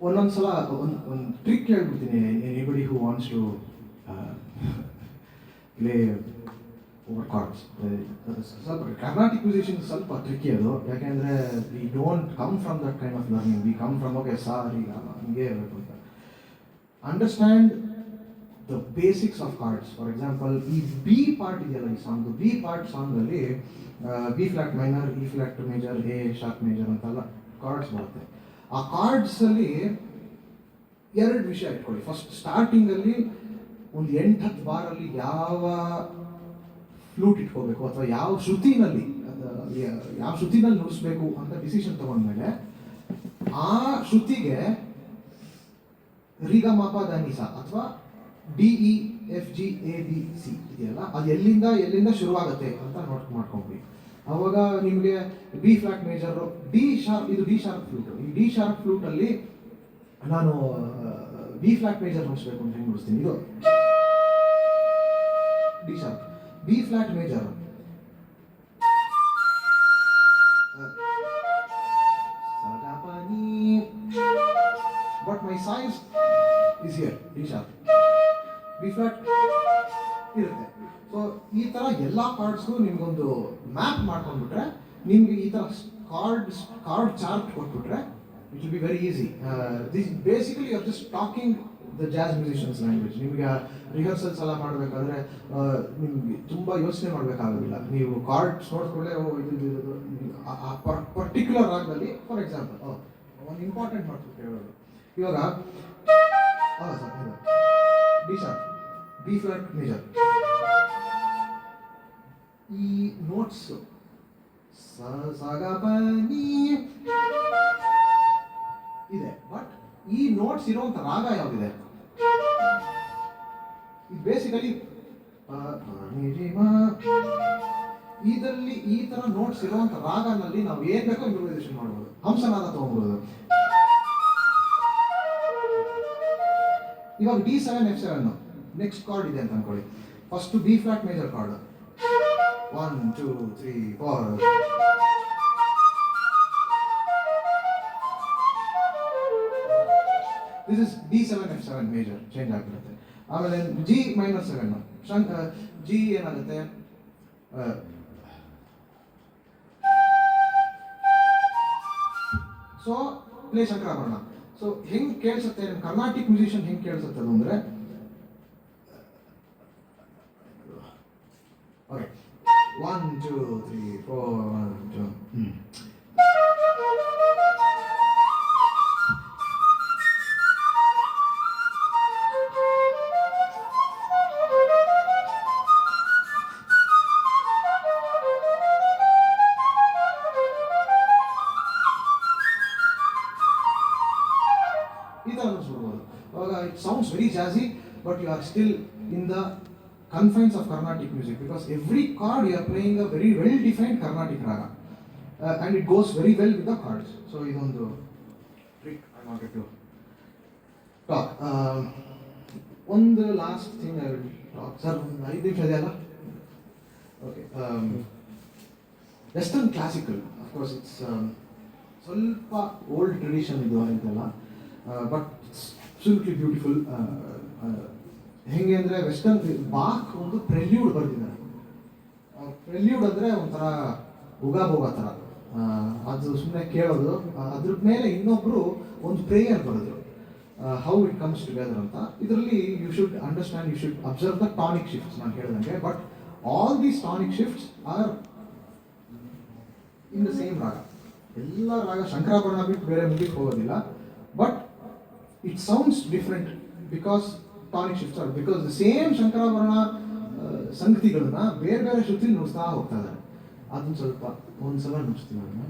ಒಂದೊಂದ್ಸಲ ಒಂದು ಟ್ರಿಕ್ ಹೇಳ್ಬಿಡ್ತೀನಿ. Anybody who wants to play over chords, ಸ್ವಲ್ಪ ಕರ್ನಾಟಿಕ್ ಮ್ಯೂಸಿಷಿಯನ್ ಸ್ವಲ್ಪ ಟ್ರಿಕ್ಕಿ ಅದು. ಯಾಕೆಂದರೆ we don't come from that kind of learning. We come from okay sir ಈಗ ಹಂಗೆ ಇರಬೇಕು ಅಂತ. Understand the basics of chords. For example, ಈ ಬಿ ಪಾರ್ಟ್ ಇದೆಯಲ್ಲ, ಈ ಸಾಂಗ್ ಬಿ ಪಾರ್ಟ್ ಸಾಂಗಲ್ಲಿ B flat minor, E flat major, A sharp major ಅಂತೆಲ್ಲ chords ಬರುತ್ತೆ. ಆ ಕಾರ್ಡ್ಸಲ್ಲಿ ಎರಡು ವಿಷಯ ಇಟ್ಕೊಳ್ಳಿ. ಫಸ್ಟ್ ಸ್ಟಾರ್ಟಿಂಗಲ್ಲಿ ಒಂದು 8-10 ಬಾರಲ್ಲಿ ಯಾವ ಫ್ಲೂಟ್ ಇಟ್ಕೋಬೇಕು ಅಥವಾ ಯಾವ ಶ್ರುತಿನಲ್ಲಿ ನುಡಿಸ್ಬೇಕು ಅಂತ ಡಿಸಿಷನ್ ತಗೊಂಡ್ಮೇಲೆ ಆ ಶ್ರುತಿಗೆ ರಿಗಮಾಪ ಧನಿಸ ಅಥವಾ DEFGABC ಇದೆಯಲ್ಲ, ಅದು ಎಲ್ಲಿಂದ ಶುರುವಾಗುತ್ತೆ ಅಂತ ಮಾಡ್ಕೊಂಡ್ವಿ. ಅವಾಗ ನಿಮಗೆ B flat major, D sharp, ಇದು ಡಿ ಶಾರ್ಪ್ ಫ್ಲೂಟ್. ಈ ಡಿ ಶಾರ್ಪ್ ಫ್ಲೂಟಲ್ಲಿ ನಾನು ಬಿ ಫ್ಲಾಟ್ ಮೇಜರ್ ನುಡಿಸ್ಬೇಕು ಅಂತ ನುಡಿಸ್ತೀನಿ. ಇದು D sharp, B flat major, but my size is here, D sharp, B flat ಇರುತ್ತೆ. ಸೊ ಈ ಥರ ಎಲ್ಲ ಕಾರ್ಡ್ಸ್ಗೂ ನಿಮ್ಗೊಂದು ಮ್ಯಾಪ್ ಮಾಡ್ಕೊಂಡ್ಬಿಟ್ರೆ, ನಿಮ್ಗೆ ಈ ಥರ ಕಾರ್ಡ್ ಚಾರ್ಟ್ ಕೊಟ್ಬಿಟ್ರೆ it will be very easy. This basically you are just talking the jazz musicians language. ನಿಮಗೆ ರಿಹರ್ಸಲ್ಸ್ ಎಲ್ಲ ಮಾಡಬೇಕಾದ್ರೆ ನಿಮ್ಗೆ ತುಂಬ ಯೋಚನೆ ಮಾಡಬೇಕಾಗೋದಿಲ್ಲ. ನೀವು ಕಾರ್ಡ್ಸ್ ನೋಡಿಕೊಂಡ್ರೆ ಇದು ಪರ್ಟಿಕ್ಯುಲರ್ ರಾಗದಲ್ಲಿ, ಫಾರ್ ಎಕ್ಸಾಂಪಲ್ ಒಂದು ಇಂಪಾರ್ಟೆಂಟ್ ಮಾಡ್ಬೇಕು ಹೇಳೋದು. ಇವಾಗ D sharp, B flat major, ಈ ನೋಟ್ಸ್ ಇದೆ. ಬಟ್ ಈ ನೋಟ್ಸ್ ಇರುವಂತ ರಾಗ ಯಾವ್ದಿದೆ? ಬೇಸಿಕಲಿ ಇದರಲ್ಲಿ ಈ ತರ ನೋಟ್ಸ್ ಇರುವಂತ ರಾಗನಲ್ಲಿ ನಾವು ಏನ್ ಬೇಕೋ ಇಂಪ್ರೂವೈಸೇಷನ್ ಮಾಡಬಹುದು. ಹಂಸನಾದ ತಗೊಂಡ್ಬೋದು. ಇವಾಗ D7 F7 ನೆಕ್ಸ್ಟ್ ಕಾರ್ಡ್ ಇದೆ ಅಂತ ಅನ್ಕೊಳ್ಳಿ. First B flat major card 1 2 3 4. This is D7F7 major change ಆಗಿರುತ್ತೆ. ಆಮೇಲೆ G-7 ಜಿ ಏನಾಗುತ್ತೆ, ಸೊ ಪ್ಲೇ ಶಂಕರಾಭರಣ. ಸೊ ಹೆಂಗೆ ಕೇಳಿಸುತ್ತೆ ನಿಮ್ಮ ಕರ್ನಾಟಿಕ್ ಮ್ಯೂಸಿಷಿಯನ್ ಹೆಂಗೆ ಕೇಳಿಸುತ್ತೆ ಅದು ಅಂದರೆ, ಓಕೆ 1 2 3 4 1 2. ಈ ಥರ ಅನಿಸ್ಬಿಡ್ಬೋದು. ಅವಾಗ it sounds very jazzy, but you are still in the confines of Carnatic music, because every chord you are playing a very well defined Carnatic raga, and it goes very well with the chords. So idondu trick I wanted to talk. One last thing I will talk, sir, 5 ನಿಮಿಷ ಇದೆಯಲ್ಲ. Okay, Western classical, of course it's ಸ್ವಲ್ಪ old tradition ಇದು ಅಂತೆಲ್ಲ, but it's absolutely beautiful. ಹೆಂಗೆ ಅಂದರೆ western ಬಾಕ್ ಒಂದು ಪ್ರೆಲ್ಯೂಡ್ ಬರೆದಿದ್ದಾರೆ. ಪ್ರೆಲ್ಯೂಡ್ ಅಂದರೆ ಒಂಥರ ಉಗಾಬೋಗ ಥರ, ಅದು ಸುಮ್ಮನೆ ಕೇಳೋದು, ಅದ್ರ ಮೇಲೆ ಇನ್ನೊಬ್ಬರು ಒಂದು ಪ್ರೇಯರ್ ಬರೆದ್ರು, ಹೌ ಇಟ್ ಕಮ್ಸ್ ಟುಗೆದರ್ ಅಂತ. ಇದರಲ್ಲಿ you should understand, you should observe the tonic shifts ನಾನು ಹೇಳಿದಂಗೆ, but all these tonic shifts are in the same raga. ಎಲ್ಲ ರಾಗ ಶಂಕರಾಭರಣ ಬಿಟ್ಟು ಬೇರೆ ಮುಂದಕ್ಕೆ ಹೋಗೋದಿಲ್ಲ, but it sounds different because tonic shifts are, because the same Shankarabharana ಸಂಗತಿಗಳನ್ನ ಬೇರೆ ಬೇರೆ ಶ್ರುತಿಲಿ ನುಡಿಸ್ತಾ ಹೋಗ್ತಾ ಇದ್ದಾರೆ. ಅದನ್ನ ಸ್ವಲ್ಪ ಒಂದ್ಸಲ ನುಡಿಸ್ತೀವಿ ಅದನ್ನ.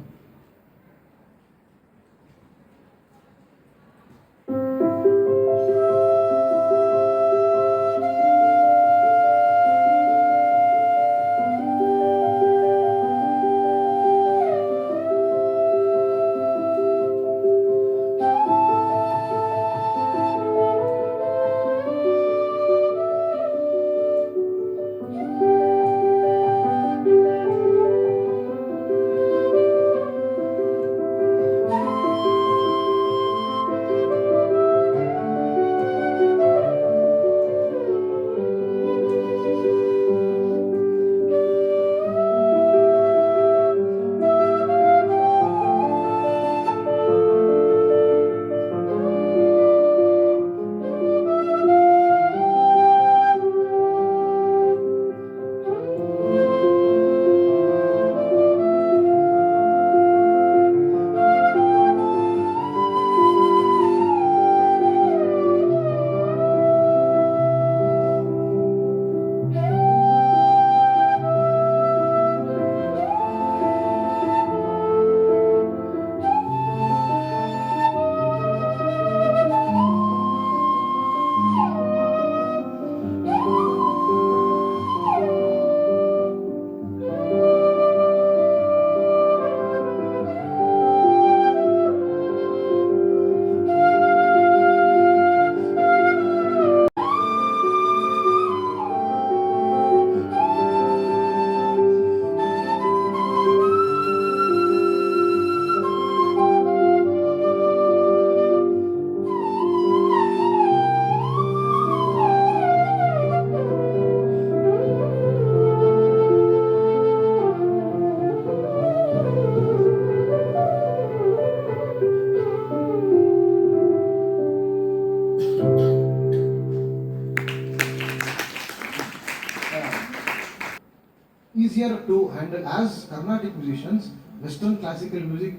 Easier to handle as Carnatic musicians. Western classical music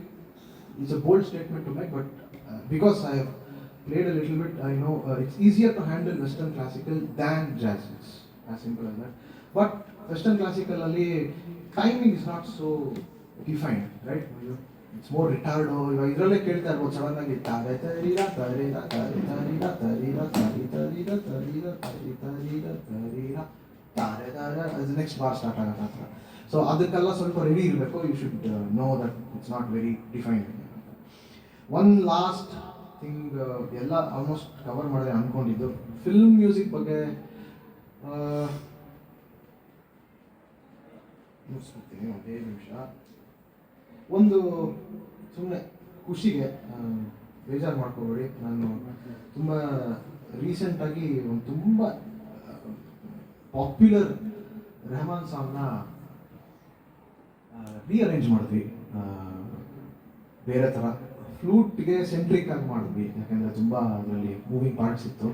is a bold statement to make, but because I have played a little bit, I know it's easier to handle Western classical than jazz. It's as simple as that. But Western classical ali timing is not so defined, right? It's more retardo. Idralle kelta irbodu sudden agi tare tarira tarira tarira tarira tarira tarira tarira tarira tare tare as the next bar start agata hatra. So ಅದಕ್ಕೆಲ್ಲ ಸ್ವಲ್ಪ ready ಇರಬೇಕು. You should know that it's not very defined. One last thing, ಎಲ್ಲ almost cover ಮಾಡಿದೆ ಅಂದ್ಕೊಂಡಿದ್ದು, film music ಬಗ್ಗೆ ಮುಗಿಸ್ಬಿಡ್ತೀನಿ, ಒಂದೇ ನಿಮಿಷ. ಒಂದು ಸುಮ್ಮನೆ ಖುಷಿಗೆ, ಬೇಜಾರು ಮಾಡ್ಕೋಬೇಡಿ, ನಾನು ತುಂಬ ರೀಸೆಂಟಾಗಿ ಒಂದು ತುಂಬ ಪಾಪ್ಯುಲರ್ ರೆಹಮಾನ್ ಸಾಂಗ್ನ ರೀಅರೇಂಜ್ ಮಾಡಿದ್ವಿ. ಬೇರೆ ಥರ ಫ್ಲೂಟ್ಗೆ ಸೆಂಟ್ರಿಕ್ ಆಗಿ ಮಾಡಿದ್ವಿ, ಯಾಕೆಂದರೆ ತುಂಬ ಅದರಲ್ಲಿ ಮೂವಿಂಗ್ ಪಾರ್ಟ್ಸ್ ಇತ್ತು.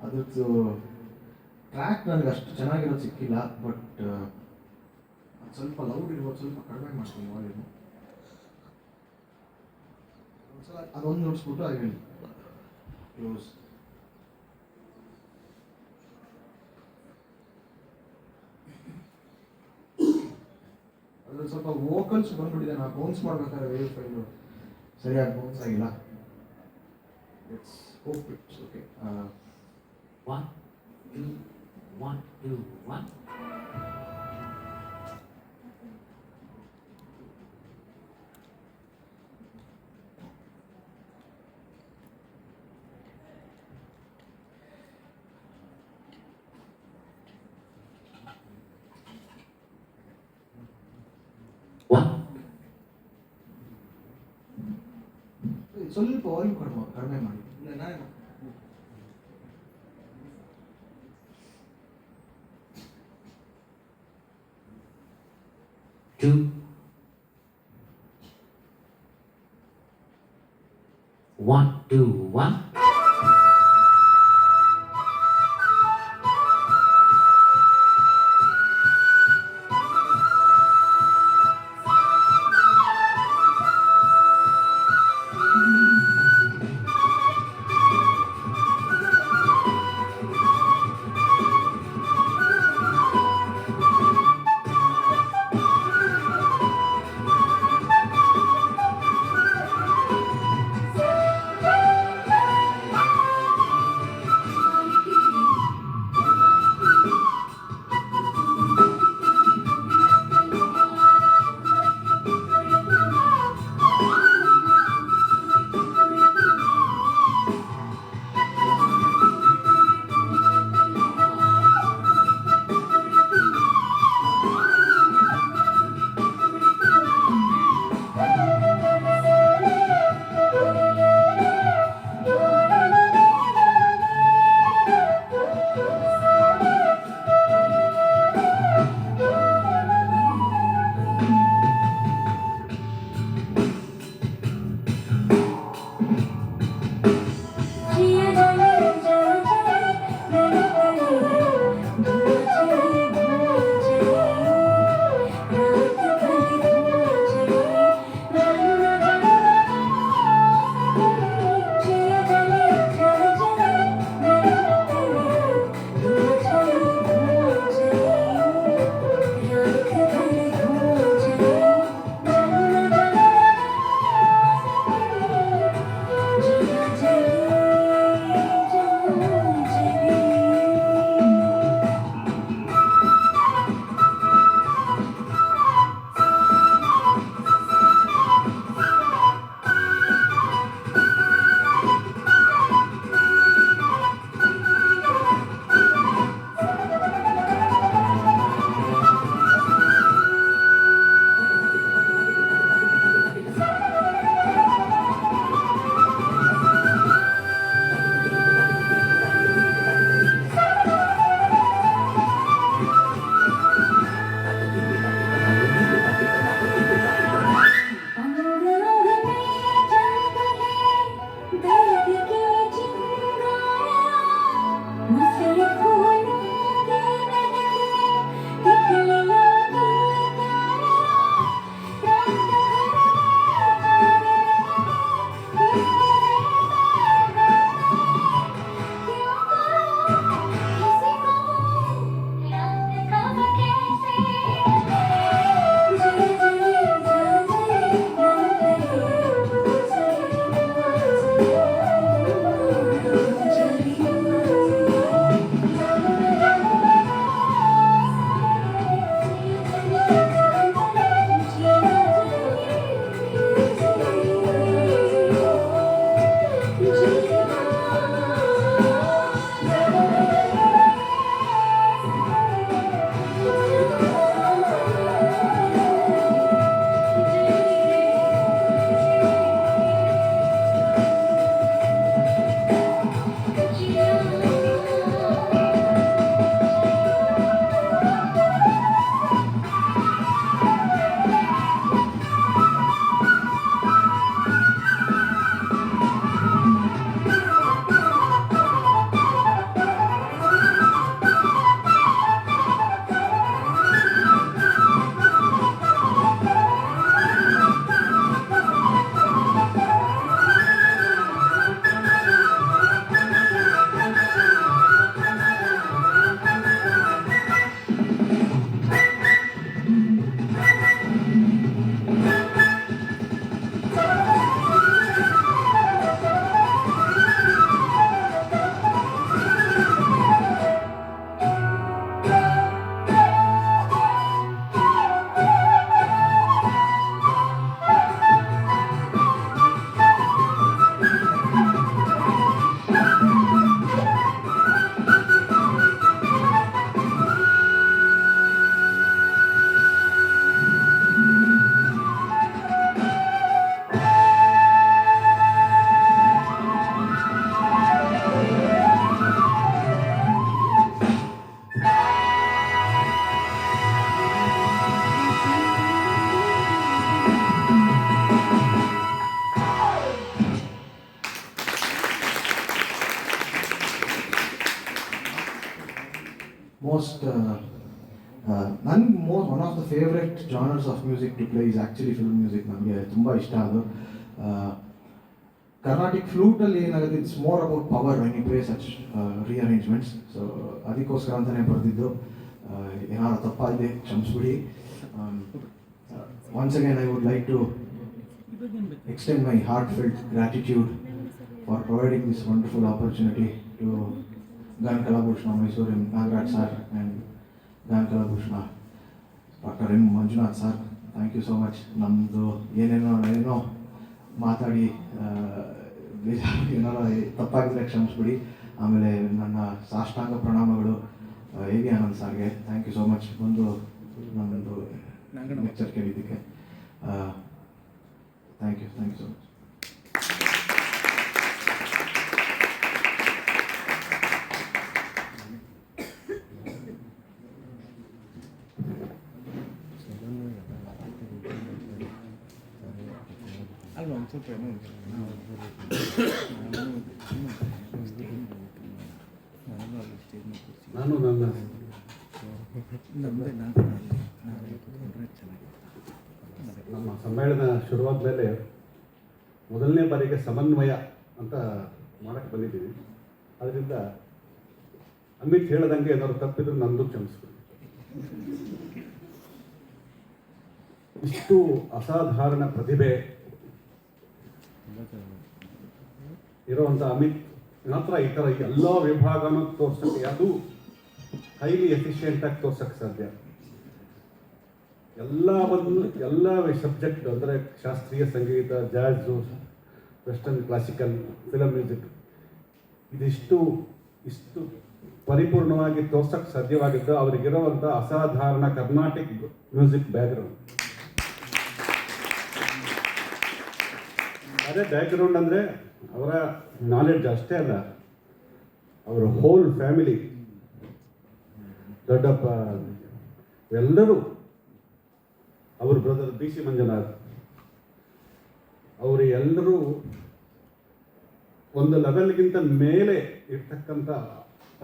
ಅದ್ರದ್ದು ಟ್ರ್ಯಾಕ್ ನನಗೆ ಅಷ್ಟು ಚೆನ್ನಾಗಿರೋದು ಸಿಕ್ಕಿಲ್ಲ, ಬಟ್ ಅದು ಸ್ವಲ್ಪ ಲೌಡ್ ಇರ್ಬೋದು, ಸ್ವಲ್ಪ ಕಡಿಮೆ ಮಾಡ್ತೀನಿ ವಾಲ್ಯೂಮು. ಒಂದ್ಸಲ ಅದೊಂದು ನೋಡಿಸ್ಬಿಟ್ಟು ಐ ವಿಲ್ ಕ್ಲೋಸ್. ಅದ್ರಲ್ಲಿ ಸ್ವಲ್ಪ ವೋಕಲ್ಸ್ ಬಂದ್ಬಿಟ್ಟಿದೆ, ನಾನು ಬೌನ್ಸ್ ಮಾಡ್ಬೇಕಾದ್ರೆ ವೇವ್ ಫೈಲು ಸರಿಯಾಗಿ ಬೌನ್ಸ್ ಆಗಿಲ್ಲ. It's hope it's okay. 1 2 1 2 1. ಸ್ವಲ್ಪ ವಾಲ್ಯೂಮ್ ಕಡಿಮೆ ಮಾಡಿ. ಇಲ್ಲ ನಾನು 2 1 2 1. ನನಗೆ one of the favourite genres of music to play is actually film music. ನನಗೆ ತುಂಬ ಇಷ್ಟ ಅದು. ಕರ್ನಾಟಿಕ್ ಫ್ಲೂಟಲ್ಲಿ ಏನಾಗುತ್ತೆ, it's more about power when you play such rearrangements. So ಅದಕ್ಕೋಸ್ಕರ ಅಂತಲೇ ಬರೆದಿದ್ದು. ಏನಾದ್ರು ತಪ್ಪಾಗಿದೆ ಕ್ಷಮಿಸ್ಬಿಡಿ. Once again, I would like to extend my heartfelt gratitude for providing this wonderful opportunity to Gan Kalabhushna Mysore Nagaraj sir and Gan Kalabhushna Dr. M. Manjunath sir. Thank you so much. ನಮ್ಮದು ಏನೇನೋ ಮಾತಾಡಿ ಏನಾರ ತಪ್ಪಾಗಿದ್ರೆ ಕ್ಷಮಿಸ್ಬಿಡಿ. ಆಮೇಲೆ ನನ್ನ ಸಾಷ್ಟಾಂಗ ಪ್ರಣಾಮಗಳು A V Anand ಸರ್ಗೆ. Thank you so much ನಮ್ಮದು ಲೆಕ್ಚರ್ ಕೇಳಿದ್ದಕ್ಕೆ. Thank you so much. ನಾನು ನನ್ನ ನಮ್ಮ ಸಮ್ಮೇಳನ ಶುರುವಾದ ಮೇಲೆ ಮೊದಲನೇ ಬಾರಿಗೆ ಸಮನ್ವಯ ಅಂತ ಮಾಡಕ್ಕೆ ಬಂದಿದ್ದೀವಿ. ಅದರಿಂದ ಅಮಿತ್ ಹೇಳದಂಗೆ ಏನಾದ್ರು ತಪ್ಪಿದ್ರು ನಂದು ಕ್ಷಮಿಸ್ಬಿಡಿ. ಇಷ್ಟು ಅಸಾಧಾರಣ ಪ್ರತಿಭೆ ಇರುವಂಥ ಅಮಿತ್ ಮಾತ್ರ ಈ ಥರ ಎಲ್ಲ ವಿಭಾಗನೂ ತೋರ್ಸೋಕ್ಕೆ, ಅದು ಹೈಲಿ ಎಫಿಷಿಯೆಂಟಾಗಿ ತೋರ್ಸೋಕ್ಕೆ ಸಾಧ್ಯ. ಎಲ್ಲ ಸಬ್ಜೆಕ್ಟ್ ಅಂದರೆ ಶಾಸ್ತ್ರೀಯ ಸಂಗೀತ, ಜಾಝು, ವೆಸ್ಟರ್ನ್ ಕ್ಲಾಸಿಕಲ್, ಫಿಲಮ್ ಮ್ಯೂಸಿಕ್, ಇಷ್ಟು ಪರಿಪೂರ್ಣವಾಗಿ ತೋರ್ಸೋಕ್ಕೆ ಸಾಧ್ಯವಾಗಿದ್ದು ಅವರಿಗಿರುವಂಥ ಅಸಾಧಾರಣ ಕರ್ನಾಟಿಕ್ ಮ್ಯೂಸಿಕ್ ಬ್ಯಾಕ್ಗ್ರೌಂಡ್. ಅದೇ ಬ್ಯಾಕ್ಗ್ರೌಂಡ್ ಅಂದರೆ ಅವರ ನಾಲೆಡ್ಜ್ ಅಷ್ಟೇ ಅಲ್ಲ, ಅವರ ಹೋಲ್ ಫ್ಯಾಮಿಲಿ, ದೊಡ್ಡಪ್ಪ ಎಲ್ಲರೂ, ಅವ್ರ ಬ್ರದರ್ ಬಿ ಸಿ ಮಂಜುನಾಥ್, ಅವರು ಎಲ್ಲರೂ ಒಂದು ಲೆವೆಲ್ಗಿಂತ ಮೇಲೆ ಇರ್ತಕ್ಕಂಥ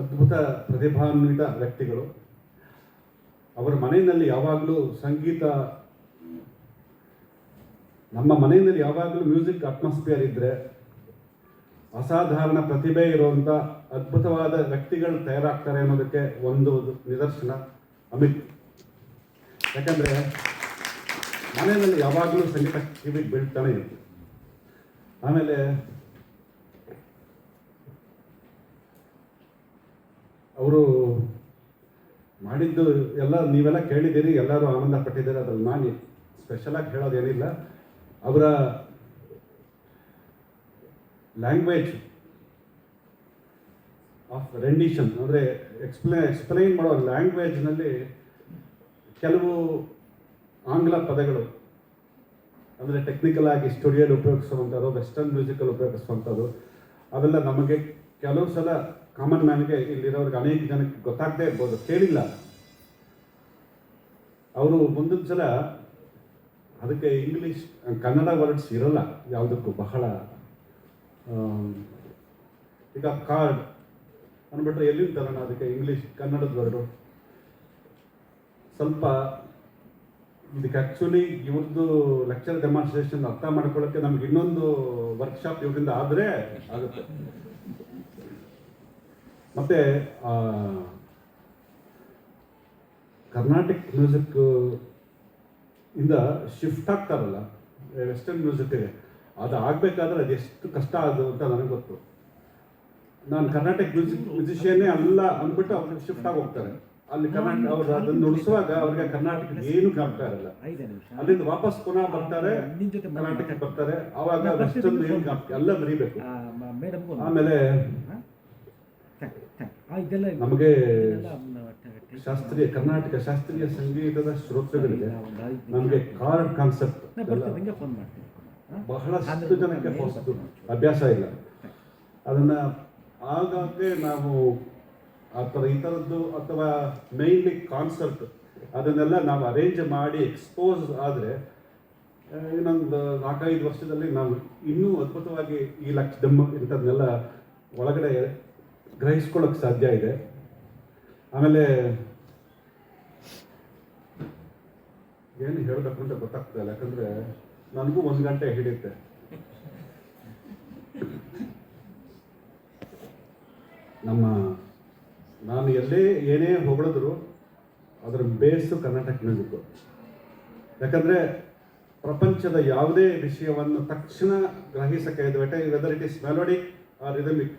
ಅದ್ಭುತ ಪ್ರತಿಭಾನ್ವಿತ ವ್ಯಕ್ತಿಗಳು. ಅವರ ಮನೆಯಲ್ಲಿ ಯಾವಾಗಲೂ ಸಂಗೀತ, ನಮ್ಮ ಮನೆಯಲ್ಲಿ ಯಾವಾಗಲೂ ಮ್ಯೂಸಿಕ್ ಅಟ್ಮಾಸ್ಫಿಯರ್ ಇದ್ದರೆ ಅಸಾಧಾರಣ ಪ್ರತಿಭೆ ಇರುವಂಥ ಅದ್ಭುತವಾದ ವ್ಯಕ್ತಿಗಳು ತಯಾರಾಗ್ತಾರೆ ಅನ್ನೋದಕ್ಕೆ ಒಂದು ನಿದರ್ಶನ ಅಮಿತ್. ಯಾಕಂದರೆ ಮನೆಯಲ್ಲಿ ಯಾವಾಗಲೂ ಸಂಗೀತ ಕಿವಿಗೆ ಬೀಳ್ತಾನೆ ಇರುತ್ತೆ. ಆಮೇಲೆ ಅವರು ಮಾಡಿದ್ದು ಎಲ್ಲ ನೀವೆಲ್ಲ ಕೇಳಿದ್ದೀರಿ, ಎಲ್ಲರೂ ಆನಂದ ಪಟ್ಟಿದ್ದೀರಿ. ಅದ್ರಲ್ಲಿ ನಾನು ಸ್ಪೆಷಲಾಗಿ ಹೇಳೋದೇನಿಲ್ಲ. ಅವರ ಲ್ಯಾಂಗ್ವೇಜ್ ಆಫ್ ರೆಂಡಿಷನ್ ಅಂದರೆ ಎಕ್ಸ್ಪ್ಲೈನ್ ಮಾಡೋ ಲ್ಯಾಂಗ್ವೇಜ್ನಲ್ಲಿ ಕೆಲವು ಆಂಗ್ಲ ಪದಗಳು ಅಂದರೆ ಟೆಕ್ನಿಕಲ್ ಆಗಿ ಸ್ಟುಡಿಯೋಲಿ ಉಪಯೋಗಿಸುವಂಥದ್ದು, ವೆಸ್ಟರ್ನ್ ಮ್ಯೂಸಿಕಲ್ಲಿ ಉಪಯೋಗಿಸುವಂಥದ್ದು, ಅವೆಲ್ಲ ನಮಗೆ ಕೆಲವು ಸಲ ಕಾಮನ್ ಮ್ಯಾನ್ಗೆ ಇಲ್ಲಿರೋರಿಗೆ ಅನೇಕ ಜನಕ್ಕೆ ಗೊತ್ತಾಗದೇ ಇರ್ಬೋದು, ಕೇಳಿಲ್ಲ. ಅವರು ಮುಂದಿನ ಸಲ ಅದಕ್ಕೆ ಇಂಗ್ಲೀಷ್ ಕನ್ನಡ ವರ್ಡ್ಸ್ ಇರೋಲ್ಲ ಯಾವುದಕ್ಕೂ. ಬಹಳ ಈಗ ಕಾರ್ಡ್ ಅಂದ್ಬಿಟ್ರೆ ಎಲ್ಲಿಂದ ತರೋಣ, ಅದಕ್ಕೆ ಇಂಗ್ಲೀಷ್ ಕನ್ನಡದ ವರ್ಡು ಸ್ವಲ್ಪ. ಇದಕ್ಕೆ ಆ್ಯಕ್ಚುಲಿ ಇವ್ರದ್ದು ಲೆಕ್ಚರ್ ಡೆಮಾನ್ಸ್ಟ್ರೇಷನ್ ಅರ್ಥ ಮಾಡ್ಕೊಳ್ಳೋಕ್ಕೆ ನಮ್ಗೆ ಇನ್ನೊಂದು ವರ್ಕ್ಶಾಪ್ ಇವರಿಂದ ಆದರೆ ಆಗುತ್ತೆ. ಮತ್ತು ಕರ್ನಾಟಿಕ್ ಮ್ಯೂಸಿಕ್ ಇಂದ ಶಿಫ್ಟ್ ಆಗ್ತಾರಲ್ಲ ವೆಸ್ಟರ್ನ್ ಮ್ಯೂಸಿಕ್ಗೆ, ಅದು ಆಗಬೇಕಾದ್ರೆ ಅದೆಷ್ಟು ಕಷ್ಟ ಅದು ಅಂತ ನನಗೆ ಗೊತ್ತು. ನಾನು ಕರ್ನಾಟಕ ಮ್ಯೂಸಿಷಿಯನ್ನೇ ಅಲ್ಲ ಅಂದ್ಬಿಟ್ಟು ಅವ್ರಿಗೆ ಶಿಫ್ಟ್ ಆಗಿ ಹೋಗ್ತಾರೆ. ಅಲ್ಲಿ ಕರ್ನಾಟಕ ಅವ್ರು ಅದನ್ನು ನುಡಿಸುವಾಗ ಅವ್ರಿಗೆ ಕರ್ನಾಟಕ ಏನು ಕಾಣ್ತಾ ಇರಲ್ಲ. ಅಲ್ಲಿಂದ ವಾಪಸ್ ಪುನಃ ಬರ್ತಾರೆ, ಕರ್ನಾಟಕಕ್ಕೆ ಬರ್ತಾರೆ, ಆವಾಗ ವೆಸ್ಟರ್ನ್ ಏನು ಎಲ್ಲ ಬರೀಬೇಕು. ಆಮೇಲೆ ನಮಗೆ ಕರ್ನಾಟಕ ಶಾಸ್ತ್ರೀಯ ಸಂಗೀತದ ಶ್ರೋತೃಗಳಿಗೆ ನಮಗೆ ಕಾರ್ಡ್ ಕಾನ್ಸೆಪ್ಟ್ ಬಹಳಷ್ಟು ಜನಕ್ಕೆ ಹೊಸದು, ಅಭ್ಯಾಸ ಇಲ್ಲ. ಅದನ್ನು ಆಗಾಗ್ಗೆ ನಾವು ಆ ಥರ ಈ ಥರದ್ದು ಅಥವಾ ಮೇಯ್ನ್ಲಿ ಕಾನ್ಸರ್ಟ್ ಅದನ್ನೆಲ್ಲ ನಾವು ಅರೇಂಜ್ ಮಾಡಿ ಎಕ್ಸ್ಪೋಸ್ ಆದರೆ ಇನ್ನೊಂದು 4-5 ವರ್ಷದಲ್ಲಿ ನಾವು ಇನ್ನೂ ಅದ್ಭುತವಾಗಿ ಈ ಲಕ್ಷದಮ್ಮ ಇಂಥದ್ದನ್ನೆಲ್ಲ ಒಳಗಡೆ ಗ್ರಹಿಸ್ಕೊಳ್ಳೋಕ್ಕೆ ಸಾಧ್ಯ ಇದೆ. ಆಮೇಲೆ ಏನು ಹೇಳಬೇಕು ಅಂತ ಗೊತ್ತಾಗ್ತಿಲ್ಲ, ಯಾಕಂದರೆ ನನಗೂ 1 ಗಂಟೆ ಹಿಡಿಯುತ್ತೆ. ನಾನು ಎಲ್ಲೇ ಏನೇ ಹೊಗಳಿದ್ರು ಅದರ ಬೇಸು ಕರ್ನಾಟಕ ಮ್ಯೂಸಿಕ್ಕು. ಯಾಕಂದರೆ ಪ್ರಪಂಚದ ಯಾವುದೇ ವಿಷಯವನ್ನು ತಕ್ಷಣ ಗ್ರಹಿಸಕ್ಕೆ ಇದು whether it is melodic or rhythmic,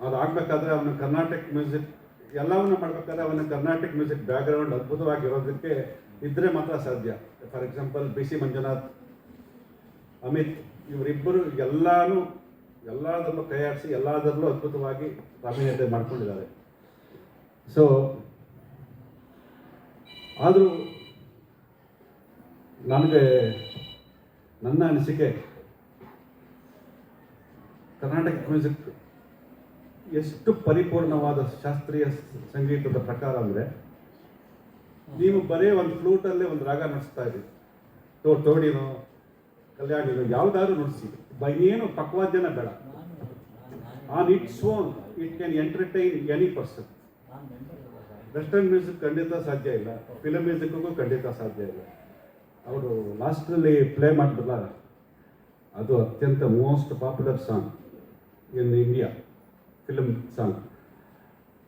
ಅದು ಆಗಬೇಕಾದ್ರೆ ಅವನ ಕರ್ನಾಟಕ ಮ್ಯೂಸಿಕ್ ಎಲ್ಲವನ್ನು ಮಾಡಬೇಕಾದ್ರೆ ಅವನ ಕರ್ನಾಟಕ ಮ್ಯೂಸಿಕ್ ಬ್ಯಾಕ್ಗ್ರೌಂಡ್ ಅದ್ಭುತವಾಗಿರೋದಕ್ಕೆ ಇದ್ದರೆ ಮಾತ್ರ ಸಾಧ್ಯ. For example BC Manjunath, Amit, ಇವರಿಬ್ಬರು ಎಲ್ಲದರಲ್ಲೂ ಕೈ ಆಡಿಸಿ ಎಲ್ಲದರಲ್ಲೂ ಅದ್ಭುತವಾಗಿ ಪ್ರಾವೀಣ್ಯತೆ ಮಾಡ್ಕೊಂಡಿದ್ದಾರೆ. ಸೊ ಆದರೂ ನನಗೆ ನನ್ನ ಅನಿಸಿಕೆ ಕರ್ನಾಟಕ ಮ್ಯೂಸಿಕ್ ಎಷ್ಟು ಪರಿಪೂರ್ಣವಾದ ಶಾಸ್ತ್ರೀಯ ಸಂಗೀತದ ಪ್ರಕಾರ ಅಂದರೆ, ನೀವು ಬರೀ ಒಂದು ಫ್ಲೂಟಲ್ಲೇ ಒಂದು ರಾಗ ನುಡಿಸ್ತಾ ಇದ್ದೀವಿ, ತೋಡಿನೋ ಕಲ್ಯಾಣಿನೋ ಯಾವುದಾದ್ರು ನುಡಿಸಿ, ಏನು ಪಕ್ವಾದ್ಯನ ಬೇಡ, on its own it can entertain any person. Western music ಖಂಡಿತ ಸಾಧ್ಯ ಇಲ್ಲ, ಫಿಲಮ್ ಮ್ಯೂಸಿಕ್ಗೂ ಖಂಡಿತ ಸಾಧ್ಯ ಇಲ್ಲ. ಅವರು ಲಾಸ್ಟಲ್ಲಿ ಪ್ಲೇ ಮಾಡಿದ್ರಲ್ಲ, ಅದು ಅತ್ಯಂತ most popular song in India, film song.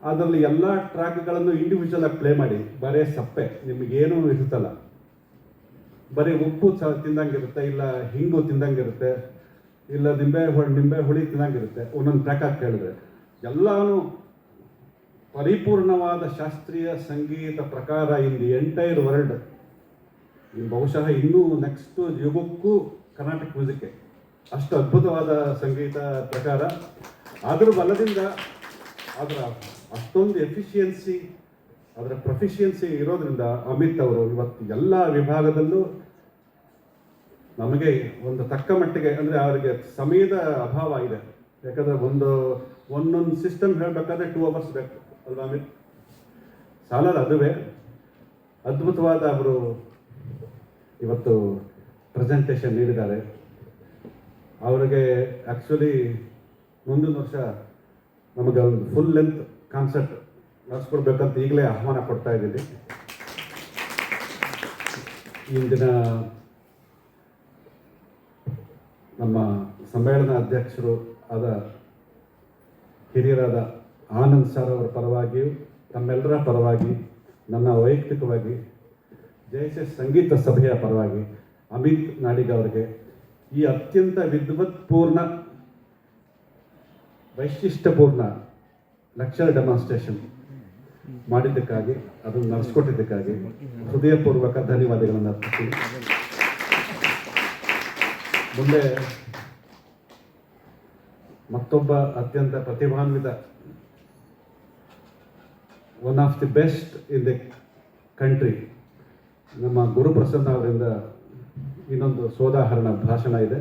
ಅದರಲ್ಲಿ ಎಲ್ಲ ಟ್ರ್ಯಾಕ್ಗಳನ್ನು ಇಂಡಿವಿಜುವಲ್ ಆಗಿ ಪ್ಲೇ ಮಾಡಿ, ಬರೀ ಸಪ್ಪೆ, ನಿಮಗೇನೂ ಇರುತ್ತಲ್ಲ, ಬರೀ ಉಪ್ಪು ತಿಂದಂಗಿರುತ್ತೆ, ಇಲ್ಲ ಹಿಂಗು ತಿಂದಂಗಿರುತ್ತೆ, ಇಲ್ಲ ನಿಂಬೆ ಹುಳಿ ತಿಂದಂಗಿರುತ್ತೆ. ಒಂದೊಂದು ಟ್ರ್ಯಾಕ್ ಆಗಿ ಕೇಳಿದ್ರೆ ಎಲ್ಲನೂ ಪರಿಪೂರ್ಣವಾದ ಶಾಸ್ತ್ರೀಯ ಸಂಗೀತ ಪ್ರಕಾರ ಇನ್ ದಿ ಎಂಟೈರ್ ವರ್ಲ್ಡ್. ಬಹುಶಃ ಇನ್ನೂ ನೆಕ್ಸ್ಟ್ ಯುಗಕ್ಕೂ ಕರ್ನಾಟಕ ಮ್ಯೂಸಿಕ್ಗೆ ಅಷ್ಟು ಅದ್ಭುತವಾದ ಸಂಗೀತ ಪ್ರಕಾರ. ಅದರ ಬಲದಿಂದ ಅದರ ಅಷ್ಟೊಂದು ಎಫಿಷಿಯನ್ಸಿ, ಅದರ ಪ್ರೊಫಿಷಿಯನ್ಸಿ ಇರೋದ್ರಿಂದ ಅಮಿತ್ ಅವರು ಇವತ್ತು ಎಲ್ಲ ವಿಭಾಗದಲ್ಲೂ ನಮಗೆ ಒಂದು ತಕ್ಕ ಮಟ್ಟಿಗೆ, ಅಂದರೆ ಅವರಿಗೆ ಸಮಯದ ಅಭಾವ ಇದೆ. ಯಾಕಂದರೆ ಒಂದೊಂದು ಸಿಸ್ಟಮ್ ಹೇಳಬೇಕಾದ್ರೆ 2 hours ಬೇಕು ಅಲ್ವಾ ಅಮಿತ್? ಸಾಲಲ್ಲ, ಅದುವೇ ಅದ್ಭುತವಾದ ಅವರು ಇವತ್ತು ಪ್ರೆಸೆಂಟೇಷನ್ ನೀಡಿದ್ದಾರೆ. ಅವರಿಗೆ ಆ್ಯಕ್ಚುಲಿ ಮುಂದಿನ ವರ್ಷ ನಮಗೆ ಒಂದು ಫುಲ್ ಲೆಂತ್ ಕಾನ್ಸರ್ಟ್ ನಡೆಸ್ಕೊಡ್ಬೇಕಂತ ಈಗಲೇ ಆಹ್ವಾನ ಕೊಡ್ತಾ ಇದ್ದೀನಿ. ಇಂದಿನ ನಮ್ಮ ಸಮ್ಮೇಳನ ಅಧ್ಯಕ್ಷರು ಆದ ಹಿರಿಯರಾದ ಆನಂದ್ ಸರ್ ಅವರ ಪರವಾಗಿಯೂ ತಮ್ಮೆಲ್ಲರ ಪರವಾಗಿ, ನನ್ನ ವೈಯಕ್ತಿಕವಾಗಿ ಜಯಶ್ರೀ ಸಂಗೀತ ಸಭೆಯ ಪರವಾಗಿ ಅಮಿತ್ ನಾಡಿಗ ಅವರಿಗೆ ಈ ಅತ್ಯಂತ ವಿದ್ವತ್ಪೂರ್ಣ ವೈಶಿಷ್ಟ್ಯಪೂರ್ಣ ಲೆಕ್ಚರ್ ಡೆಮಾನ್ಸ್ಟ್ರೇಷನ್ ಮಾಡಿದ್ದಕ್ಕಾಗಿ, ಅದನ್ನು ನಡೆಸ್ಕೊಟ್ಟಿದ್ದಕ್ಕಾಗಿ ಹೃದಯಪೂರ್ವಕ ಧನ್ಯವಾದಗಳನ್ನು ಅರ್ಪಿಸ್ತೀನಿ. ಮುಂದೆ ಮತ್ತೊಬ್ಬ ಅತ್ಯಂತ ಪ್ರತಿಭಾನ್ವಿತ, one of the best in the country, ನಮ್ಮ ಗುರುಪ್ರಸನ್ನ ಅವರಿಂದ ಇನ್ನೊಂದು ಸೋದಾಹರಣ ಭಾಷಣ ಇದೆ.